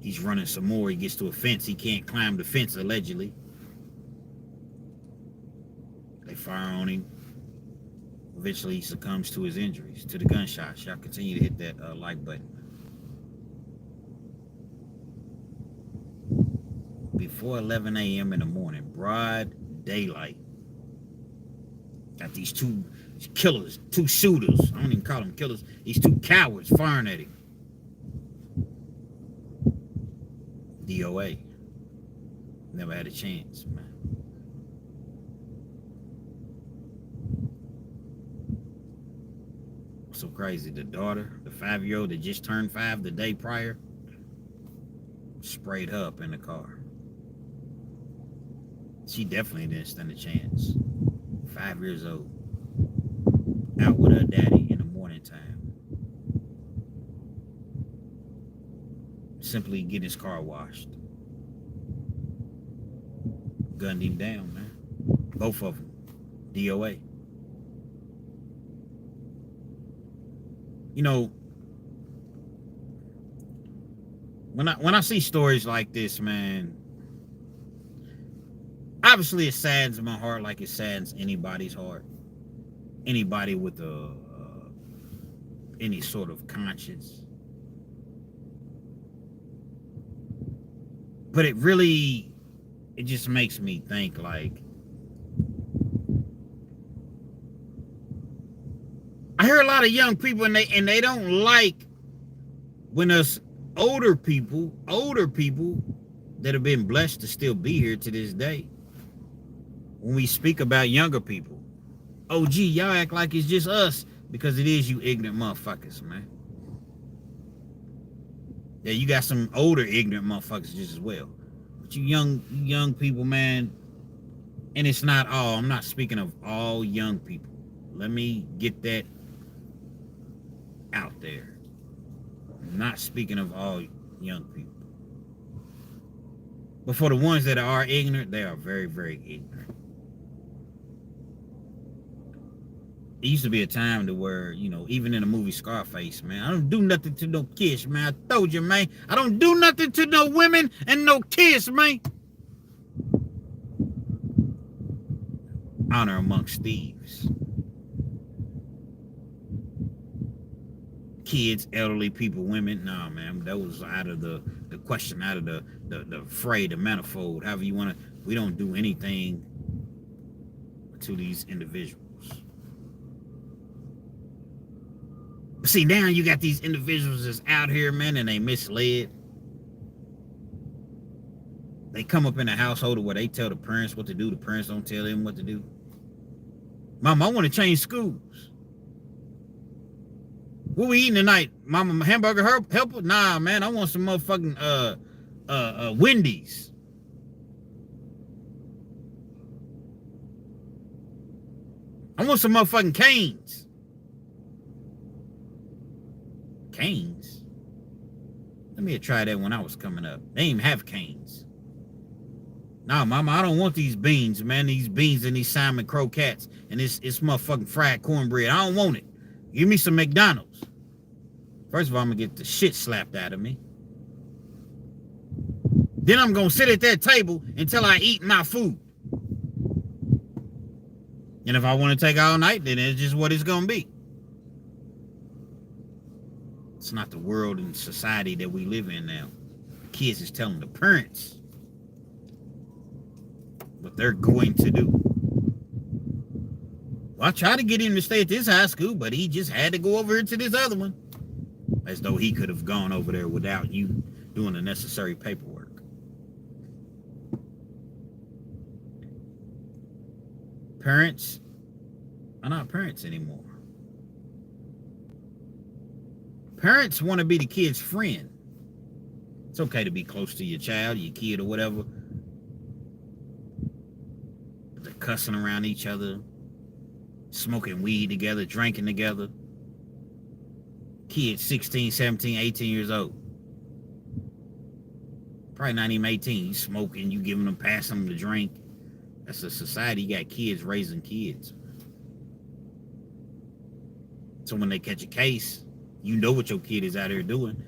He's running some more. He gets to a fence. He can't climb the fence, allegedly. They fire on him. Eventually, he succumbs to his injuries, to the gunshots. Y'all continue to hit that like button. Before 11 a.m. in the morning, broad daylight. Got these two killers, two shooters. I don't even call them killers. These two cowards firing at him. DOA. Never had a chance, man. So crazy. The daughter, the 5-year-old that just turned 5 the day prior, sprayed her up in the car. She definitely didn't stand a chance. 5 years old. Out with her daddy in the morning time. Simply getting his car washed. Gunned him down, man. Both of them. DOA. You know, when I see stories like this, man, obviously it saddens my heart like it saddens anybody's heart. Anybody with any sort of conscience. But it just makes me think, like, I hear a lot of young people and they don't like when us older people that have been blessed to still be here to this day, when we speak about younger people. Oh, gee, y'all act like it's just us, because it is you ignorant motherfuckers, man. Yeah, you got some older ignorant motherfuckers just as well. But you young people, man, and it's not all. I'm not speaking of all young people. Let me get that out there. I'm not speaking of all young people. But for the ones that are ignorant, they are very, very ignorant. It used to be a time to where, you know, even in the movie Scarface, man, I don't do nothing to no kids, man. I told you, man. I don't do nothing to no women and no kids, man. Honor amongst thieves. Kids, elderly people, women, nah, man. That was out of the question, out of the fray, the manifold, however you want to. We don't do anything to these individuals. See, now you got these individuals that's out here, man, and they misled. They come up in a household where they tell the parents what to do. The parents don't tell them what to do. Mama, I want to change schools. What we eating tonight? Mama, hamburger helper? Nah, man, I want some motherfucking Wendy's. I want some motherfucking Canes. Canes? Let me try that when I was coming up. They didn't even have Canes. Nah, mama, I don't want these beans, man. These beans and these Simon croquettes and this motherfucking fried cornbread. I don't want it. Give me some McDonald's. First of all, I'm gonna get the shit slapped out of me. Then I'm gonna sit at that table until I eat my food. And if I want to take all night, then it's just what it's gonna be. It's not the world and society that we live in now. Kids is telling the parents what they're going to do. Well, I tried to get him to stay at this high school, but he just had to go over here to this other one. As though he could have gone over there without you doing the necessary paperwork. Parents are not parents anymore. Parents want to be the kid's friend. It's okay to be close to your child, your kid, or whatever. But they're cussing around each other, smoking weed together, drinking together. Kids 16, 17, 18 years old. Probably not even 18. You smoking, you giving them, passing them to drink. That's a society. You got kids raising kids. So when they catch a case, you know what your kid is out here doing.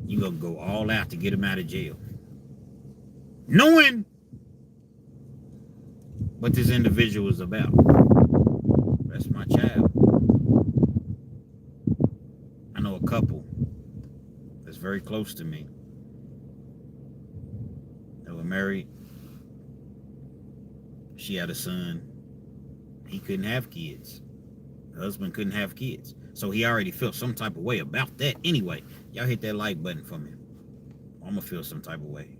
You gonna go all out to get him out of jail, knowing what this individual is about. That's my child. I know a couple that's very close to me. They were married. She had a son. He couldn't have kids. The husband couldn't have kids. So he already felt some type of way about that. Anyway, y'all hit that like button for me. I'm gonna feel some type of way.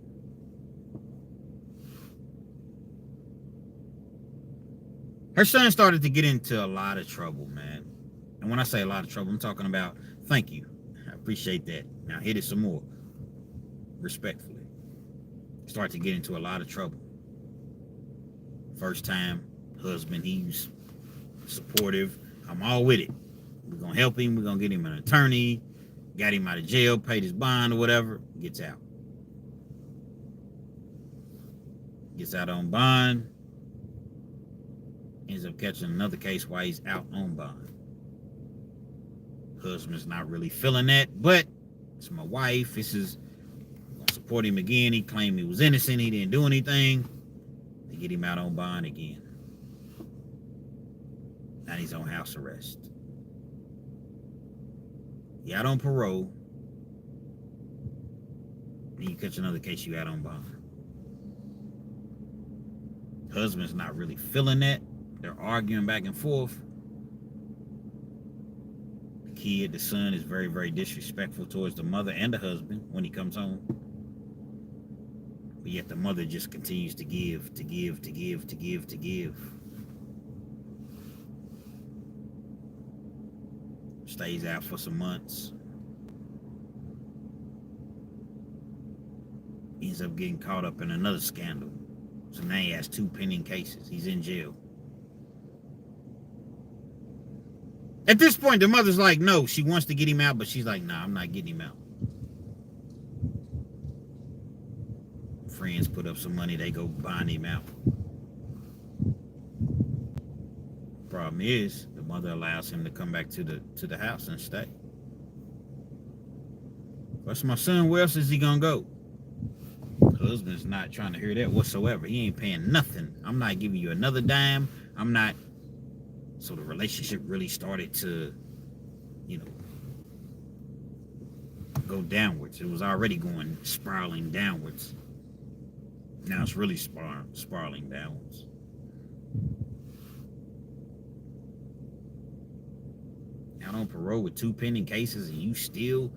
Her son started to get into a lot of trouble, man. And when I say a lot of trouble, I'm talking about, thank you. I appreciate that. Now hit it some more. Respectfully. Start to get into a lot of trouble. First time husband, he's supportive. I'm all with it. We're going to help him. We're going to get him an attorney. Got him out of jail, paid his bond or whatever. Gets out. Gets out on bond. Ends up catching another case while he's out on bond. Husband's not really feeling that, but it's my wife. This is going to support him again. He claimed he was innocent. He didn't do anything. They get him out on bond again. Now he's on house arrest. You out on parole. Then you catch another case, you out on bond. Husband's not really feeling that. They're arguing back and forth. The kid, the son, is very, very disrespectful towards the mother and the husband when he comes home. But yet the mother just continues to give. Stays out for some months. Ends up getting caught up in another scandal. So now he has 2 pending cases. He's in jail. At this point, the mother's like, no, she wants to get him out, but she's like, nah, I'm not getting him out. Friends put up some money, they go bond him out. Problem is, the mother allows him to come back to the house and stay. That's my son. Where else is he gonna go? The husband's not trying to hear that whatsoever. He ain't paying nothing. I'm not giving you another dime. I'm not. So the relationship really started to, go downwards. It was already going spiraling downwards. Now it's really spiraling downwards. Out on parole with 2 pending cases, and you still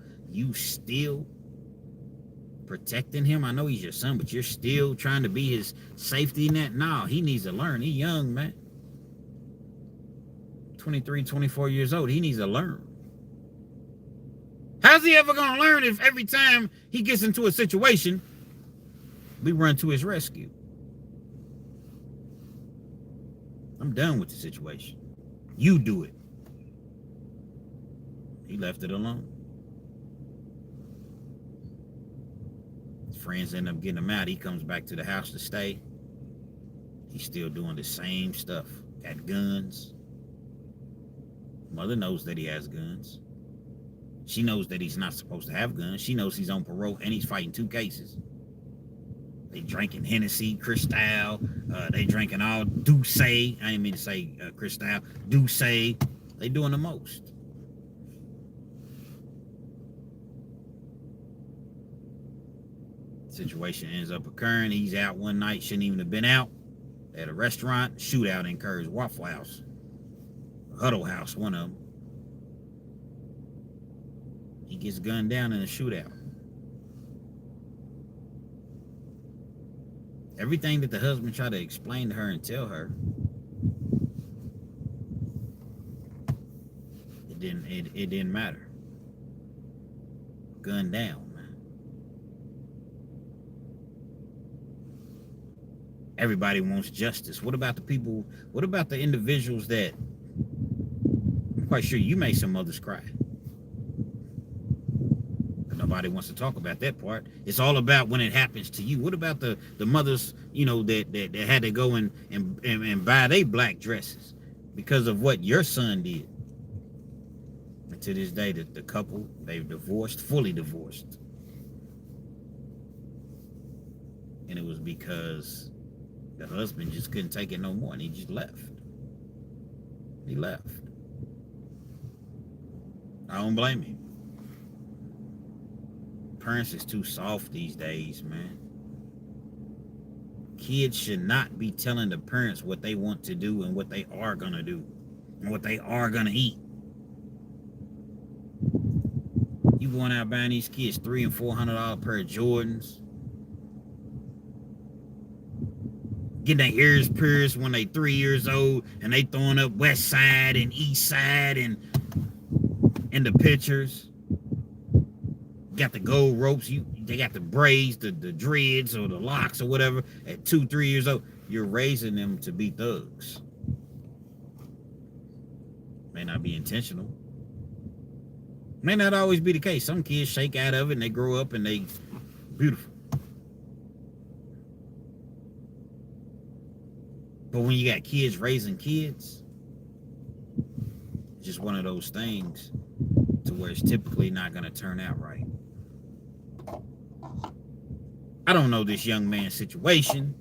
protecting him. I know he's your son, but you're still trying to be his safety net. No, he needs to learn. He's young, man. 23, 24 years old. He needs to learn. How's he ever going to learn if every time he gets into a situation, we run to his rescue? I'm done with the situation. You do it. He left it alone. His friends end up getting him out. He comes back to the house to stay. He's still doing the same stuff. Got guns. Mother knows that he has guns. She knows that he's not supposed to have guns. She knows he's on parole and he's fighting 2 cases. They drinking Hennessy, Cristal. They drinking all Douce. I didn't mean to say Cristal. Douce. They doing the most. Situation ends up occurring. He's out one night, shouldn't even have been out. At a restaurant, shootout incurs. Waffle House, Huddle House, one of them. He gets gunned down in a shootout. Everything that the husband tried to explain to her and tell her, it didn't matter. Gunned down. Everybody wants justice. What about the people? What about the individuals that, I'm quite sure you made some mothers cry. But nobody wants to talk about that part. It's all about when it happens to you. What about the mothers, that had to go and buy their black dresses because of what your son did? And to this day, the couple, they've divorced, fully divorced. And it was because the husband just couldn't take it no more, and he just left. He left. I don't blame him. Parents is too soft these days, man. Kids should not be telling the parents what they want to do and what they are gonna do and what they are gonna eat. You going out buying these kids $300 and $400 pair of Jordans, getting their ears pierced when they 3 years old, and they throwing up West Side and East Side and in the pictures. Got the gold ropes, they got the braids, the dreads or the locks or whatever at 2, 3 years old. You're raising them to be thugs. May not be intentional. May not always be the case. Some kids shake out of it and they grow up and they beautiful. But when you got kids raising kids, it's just one of those things to where it's typically not going to turn out right. I don't know this young man's situation.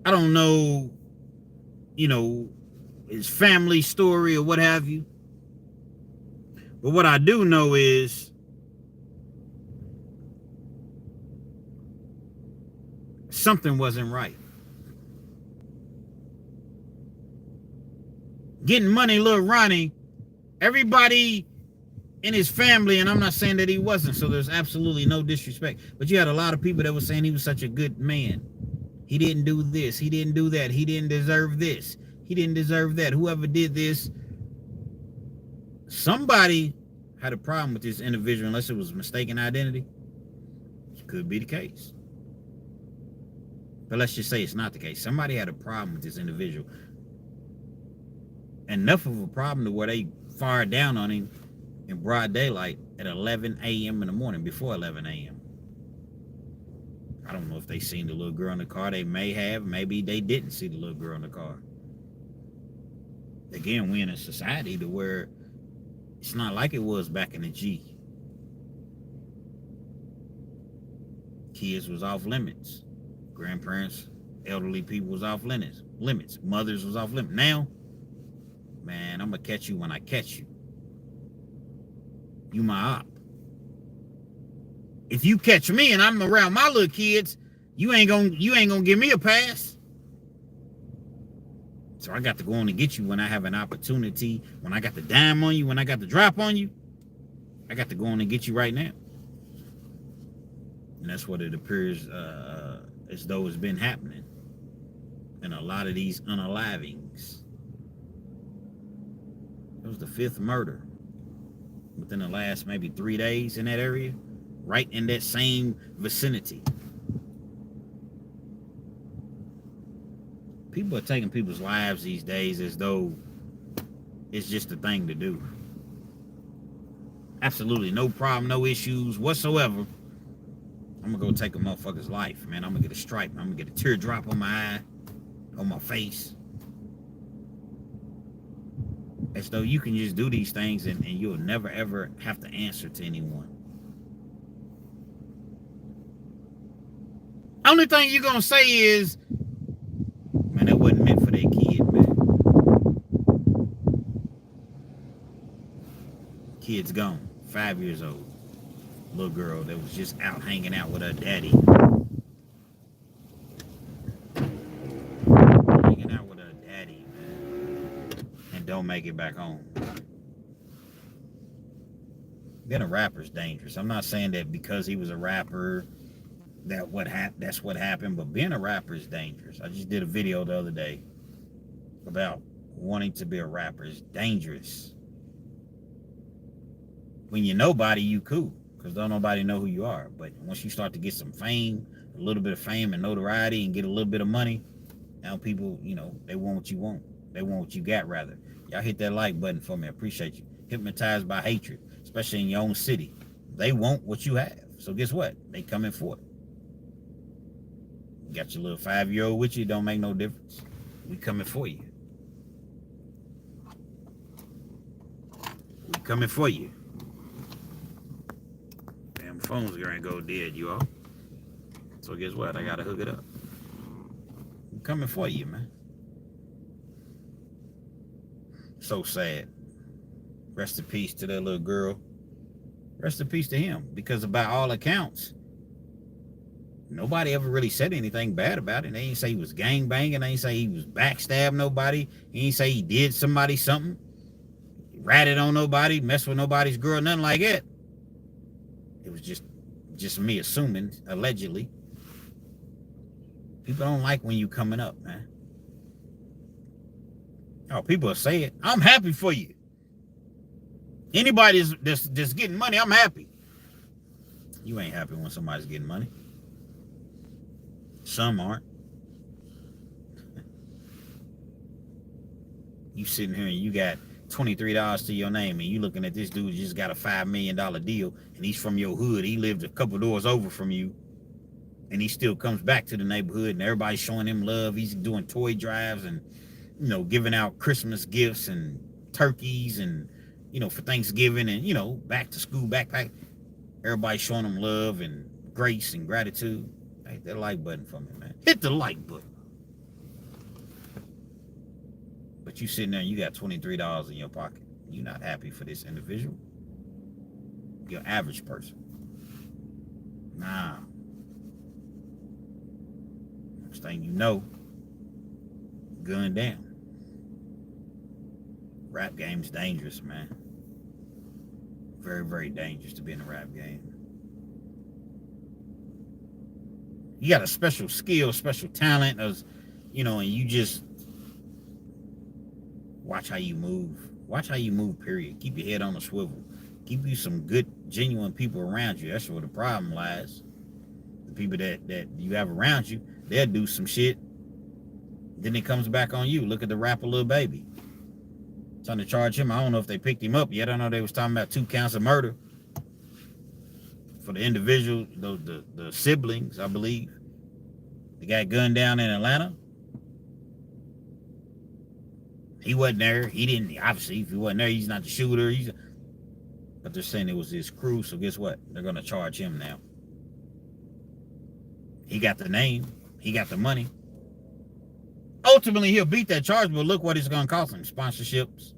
I don't know, his family story or what have you. But what I do know is something wasn't right. Getting money, little Ronnie, everybody in his family, and I'm not saying that he wasn't, so there's absolutely no disrespect, but you had a lot of people that were saying he was such a good man. He didn't do this, he didn't do that, he didn't deserve this, he didn't deserve that. Whoever did this, somebody had a problem with this individual, unless it was mistaken identity. It could be the case. But let's just say it's not the case. Somebody had a problem with this individual. Enough of a problem to where they fired down on him in broad daylight at 11 a.m. in the morning, before 11 a.m. I don't know if they seen the little girl in the car. They may have. Maybe they didn't see the little girl in the car. Again, we're in a society to where it's not like it was back in the G. Kids was off limits. Grandparents, elderly people was off limits. Mothers was off limits. Now, man, I'm gonna catch you when I catch you. You my op. If you catch me and I'm around my little kids, you ain't gonna give me a pass. So I got to go on and get you when I have an opportunity, when I got the dime on you, when I got the drop on you. I got to go on and get you right now. And that's what it appears as though it's been happening in a lot of these unalivings. It was the 5th murder within the last maybe 3 days in that area, right in that same vicinity. People are taking people's lives these days as though it's just a thing to do. Absolutely no problem, no issues whatsoever. I'm gonna go take a motherfucker's life, man. I'm gonna get a stripe. I'm gonna get a teardrop on my eye, on my face. As though you can just do these things and you'll never ever have to answer to anyone. Only thing you're gonna say is, man, that wasn't meant for that kid, man. Kid's gone, 5 years old. Little girl that was just out hanging out with her daddy. Hanging out with her daddy, man. And don't make it back home. Being a rapper's dangerous. I'm not saying that because he was a rapper that's what happened, but being a rapper is dangerous. I just did a video the other day about wanting to be a rapper. It's dangerous. When you're nobody, you cool, because don't nobody know who you are. But once you start to get some fame, a little bit of fame and notoriety, and get a little bit of money, now people, they want what you want. They want what you got, rather. Y'all hit that like button for me. I appreciate you. Hypnotized by hatred, especially in your own city. They want what you have. So guess what? They coming for it. You got your little 5-year-old with you, it don't make no difference. We coming for you. Coming for you. Damn, phone's gonna go dead, you all. So guess what? I gotta hook it up. I'm coming for you, man. So sad. Rest in peace to that little girl. Rest in peace to him. Because by all accounts, nobody ever really said anything bad about it. They ain't say he was gang banging. They ain't say he was backstabbing nobody. He ain't say he did somebody something. Ratted on nobody, messed with nobody's girl, nothing like that. It was just me assuming, allegedly. People don't like when you coming up, man. Oh, people say it. I'm happy for you. Anybody that's getting money, I'm happy. You ain't happy when somebody's getting money. Some aren't. You sitting here and you got $23 to your name, and you looking at this dude who just got a $5 million deal, and he's from your hood. He lived a couple doors over from you, and he still comes back to the neighborhood, and everybody's showing him love. He's doing toy drives and, you know, giving out Christmas gifts and turkeys and, you know, for Thanksgiving and, you know, back to school backpack. Everybody's showing him love and grace and gratitude. Hit that like button for me, man. Hit the like button. But you sitting there and you got $23 in your pocket. You're not happy for this individual. You're an average person. Nah. Next thing you know, gunned down. Rap game's dangerous, man. Very, very dangerous to be in a rap game. You got a special skill, special talent, you know, and you just watch how you move. Watch how you move, period. Keep your head on a swivel. Keep you some good, genuine people around you. That's where the problem lies. The people that you have around you, they'll do some shit. Then it comes back on you. Look at the rapper Lil Baby. Trying to charge him. I don't know if they picked him up yet. I know they was talking about 2 counts of murder for the individual, the siblings, I believe. They got gunned down in Atlanta. He wasn't there. He didn't, obviously, if he wasn't there, he's not the shooter. But they're saying it was his crew, so guess what? They're going to charge him now. He got the name. He got the money. Ultimately, he'll beat that charge, but look what it's going to cost him. Sponsorships.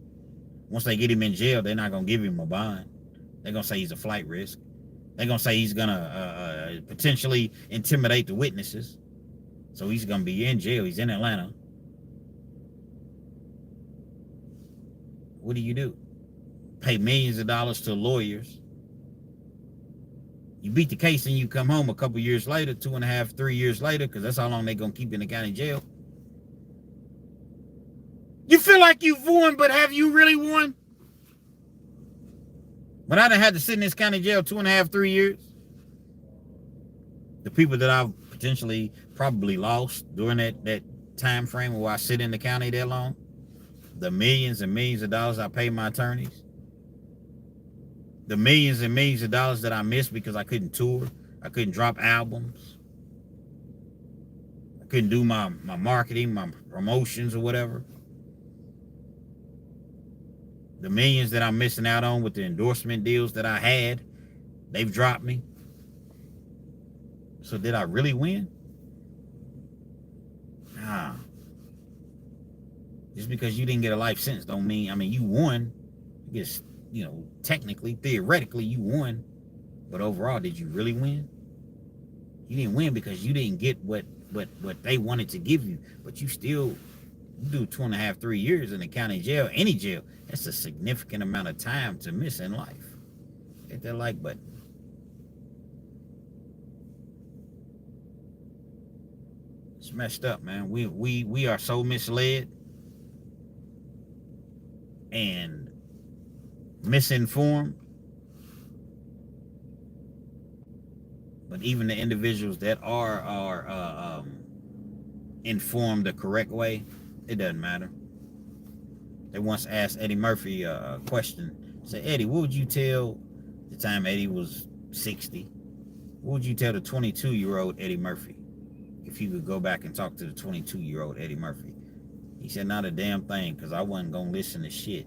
Once they get him in jail, they're not going to give him a bond. They're going to say he's a flight risk. They're going to say he's going to potentially intimidate the witnesses. So he's going to be in jail. He's in Atlanta. What do? Pay millions of dollars to lawyers. You beat the case and you come home a couple years later, 2.5, 3 years later, because that's how long they're going to keep you in the county jail. You feel like you've won, but have you really won? But I done had to sit in this county jail 2.5, 3 years. The people that I've potentially probably lost during that time frame where I sit in the county that long, the millions and millions of dollars I pay my attorneys, the millions and millions of dollars that I missed because I couldn't tour, I couldn't drop albums, I couldn't do my marketing, my promotions or whatever. The millions that I'm missing out on with the endorsement deals that I had, they've dropped me. So did I really win? Nah. Just because you didn't get a life sentence don't mean, I mean, you won. I guess, you know, technically, theoretically, you won. But overall, did you really win? You didn't win because you didn't get what they wanted to give you. But you still do 2.5, 3 years in the county jail, any jail. That's a significant amount of time to miss in life. Hit that like button. It's messed up, man. We are so misled and misinformed. But even the individuals that are informed the correct way, it doesn't matter. They once asked Eddie Murphy a question. Say, Eddie, what would you tell, the time Eddie was 60, what would you tell the 22-year-old Eddie Murphy if you could go back and talk to the 22-year-old Eddie Murphy? He said, not a damn thing, because I wasn't going to listen to shit.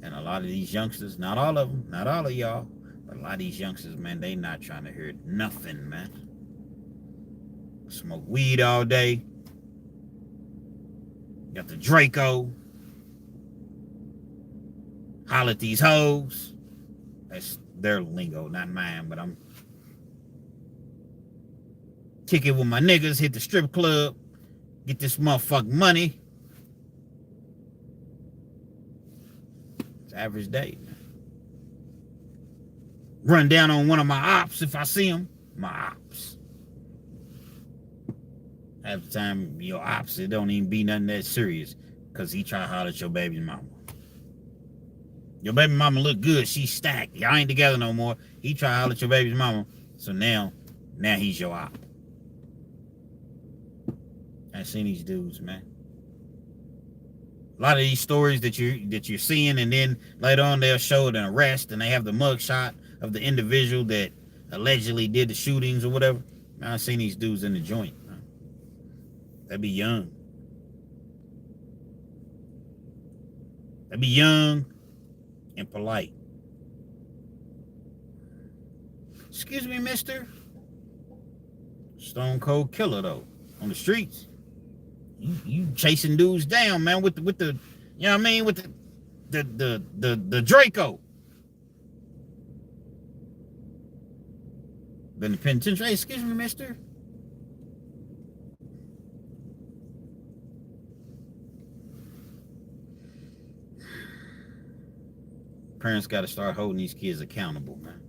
And a lot of these youngsters, not all of them, not all of y'all, but a lot of these youngsters, man, they not trying to hear nothing, man. Smoke weed all day. Got the Draco. Holler at these hoes. That's their lingo, not mine, but I'm kick it with my niggas, hit the strip club, get this motherfucking money. It's average day, man. Run down on one of my ops if I see him. My ops. Half the time, your ops, it don't even be nothing that serious because he try to holler at your baby mama. Your baby mama look good. She's stacked. Y'all ain't together no more. He try to holler at your baby's mama. So now he's your op. I've seen these dudes, man. A lot of these stories that you're seeing, and then later on they'll show an arrest, and they have the mugshot of the individual that allegedly did the shootings or whatever. Man, I've seen these dudes in the joint. They be young. They be young and polite. Excuse me, mister. Stone cold killer though. On the streets. You chasing dudes down, man, with the you know what I mean, with the Draco. Been the penitentiary. Hey, excuse me, mister. Parents got to start holding these kids accountable, man.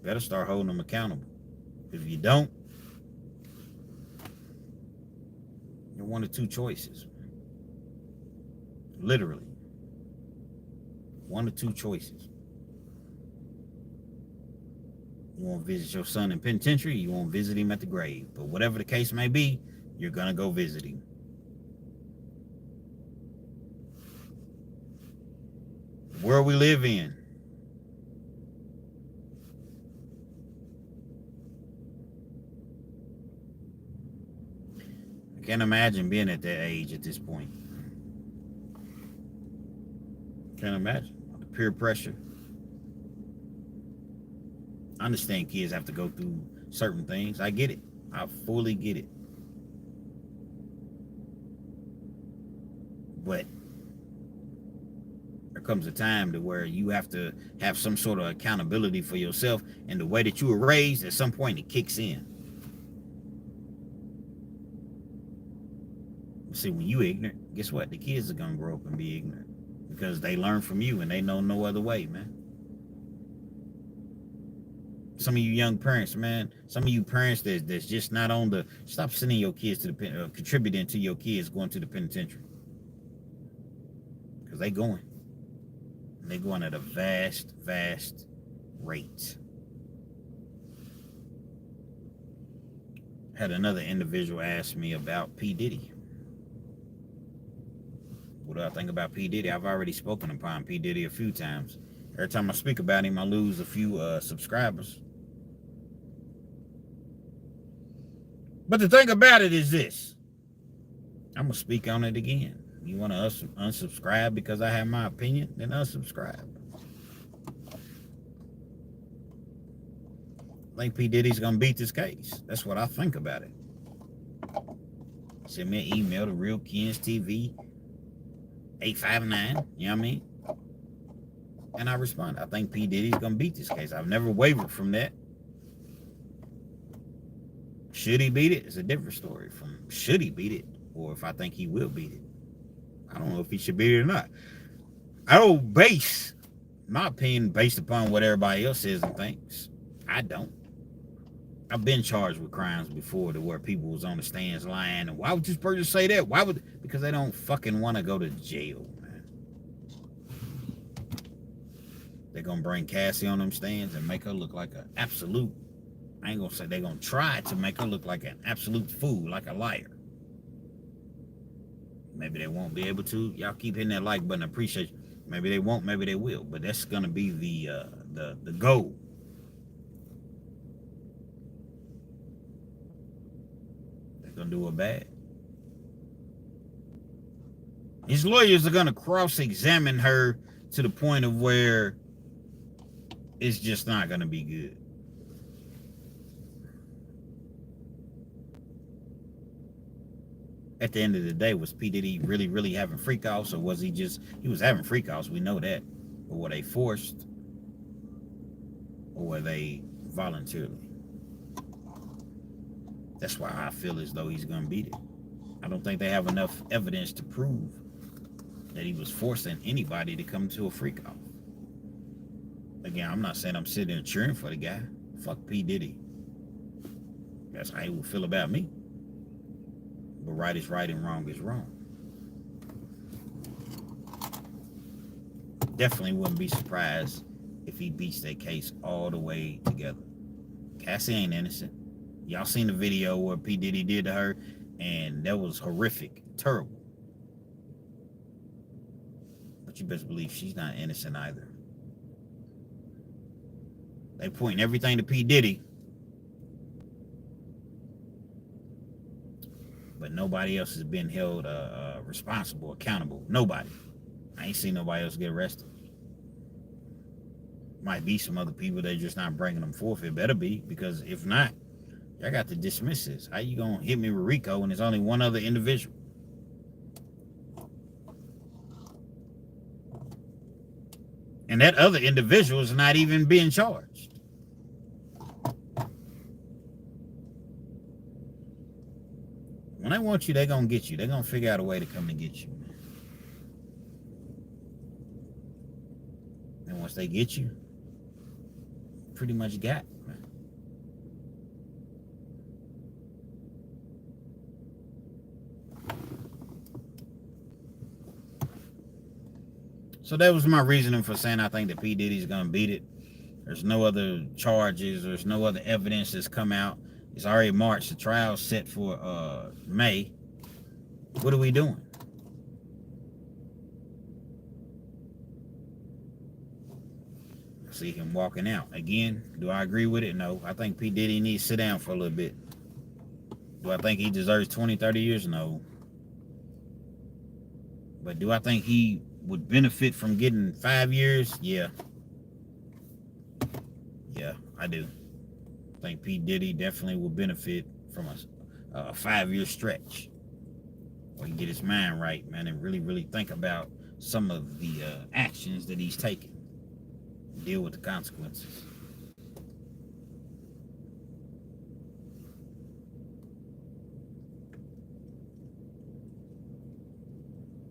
Better start holding them accountable. If you don't, you're one of two choices. Literally. One of two choices. You won't visit your son in penitentiary, you won't visit him at the grave. But whatever the case may be, you're going to go visit him. The world we live in. I can't imagine being at that age at this point. Can't imagine. The peer pressure. I understand kids have to go through certain things. I get it. I fully get it. But there comes a time to where you have to have some sort of accountability for yourself, and the way that you were raised, at some point it kicks in. See, when you ignorant, guess what? The kids are gonna grow up and be ignorant because they learn from you and they know no other way, man. Some of you young parents, man, some of you parents that's just not on the, stop sending your kids to the contributing to your kids going to the penitentiary, because they going. They're going at a vast rate. Had another individual ask me about P. Diddy. What do I think about P. Diddy? I've already spoken upon P. Diddy a few times. Every time I speak about him, I lose a few subscribers. But the thing about it is this. I'm going to speak on it again. You want to unsubscribe because I have my opinion? Then unsubscribe. I think P. Diddy's going to beat this case. That's what I think about it. Send me an email to RealKinsTV 859. You know what I mean? And I respond. I think P. Diddy's going to beat this case. I've never wavered from that. Should he beat it? It's a different story from should he beat it or if I think he will beat it. I don't know if he should beat it or not. I don't base my opinion based upon what everybody else says and thinks. I don't. I've been charged with crimes before to where people was on the stands lying. And why would this person say that? Why would? Because they don't fucking want to go to jail, man. They're going to bring Cassie on them stands and make her look like an absolute. I ain't going to say they're going to try to make her look like an absolute fool, like a liar. Maybe they won't be able to. Y'all keep hitting that like button. I appreciate you. Maybe they won't. Maybe they will. But that's going to be the goal. They're going to do her bad. His lawyers are going to cross-examine her to the point of where it's just not going to be good. At the end of the day, was P. Diddy really having freak-offs, or was he was having freak-offs, we know that. But were they forced, or were they voluntarily? That's why I feel as though he's going to beat it. I don't think they have enough evidence to prove that he was forcing anybody to come to a freak-off. Again, I'm not saying I'm sitting there cheering for the guy. Fuck P. Diddy. That's how he would feel about me. But right is right and wrong is wrong. Definitely wouldn't be surprised if he beats that case all the way together. Cassie ain't innocent. Y'all seen the video where P. Diddy did to her, and that was horrific, terrible. But you best believe she's not innocent either. They pointing everything to P. Diddy, but nobody else has been held responsible, accountable. Nobody. I ain't seen nobody else get arrested. Might be some other people, they're just not bringing them forth. It better be, because if not, y'all got to dismiss this. How you gonna hit me with RICO when there's only one other individual? And that other individual is not even being charged. When they want you, they're gonna get you. They're gonna figure out a way to come and get you. And once they get you, pretty much got. So that was my reasoning for saying I think that P. Diddy's gonna beat it. There's no other charges. There's no other evidence that's come out. It's already March. The trial's set for May. What are we doing? I see him walking out. Again, do I agree with it? No. I think P. Diddy needs to sit down for a little bit. Do I think he deserves 20, 30 years? No. But do I think he would benefit from getting 5 years? Yeah. Yeah, I do. I think P. Diddy definitely will benefit from a 5-year stretch where he get his mind right, man, and really think about some of the actions that he's taking. Deal with the consequences.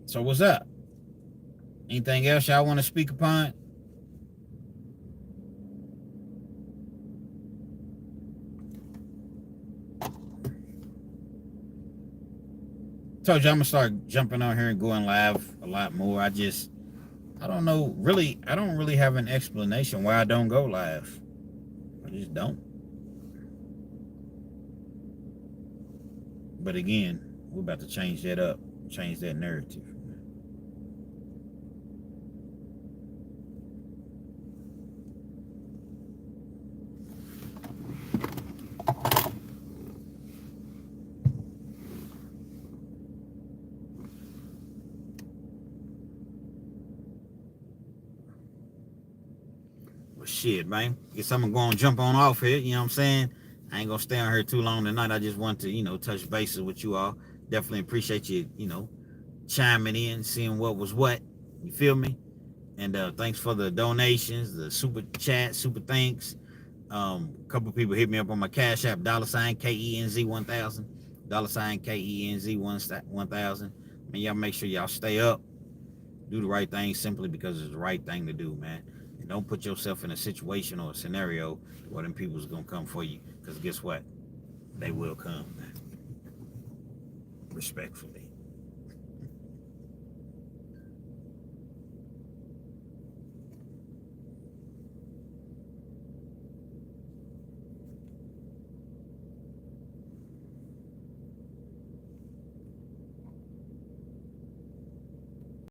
So what's up? Anything else y'all want to speak upon? Told you I'm gonna start jumping on here and going live a lot more. I don't know, really, I don't really have an explanation why I don't go live. I just don't. But again, we're about to change that up, change that narrative. Well, shit, man. Guess I'm gonna jump on off here. You know what I'm saying? I ain't gonna stay on here too long tonight. I just want to, touch bases with you all. Definitely appreciate you, chiming in, seeing what was what. You feel me? And thanks for the donations, the super chat, super thanks. A couple people hit me up on my Cash App, $KENZ1000, $KENZ1000. Man, y'all make sure y'all stay up. Do the right thing simply because it's the right thing to do, man. And don't put yourself in a situation or a scenario where them people's gonna come for you. Because guess what? They will come. Respectfully.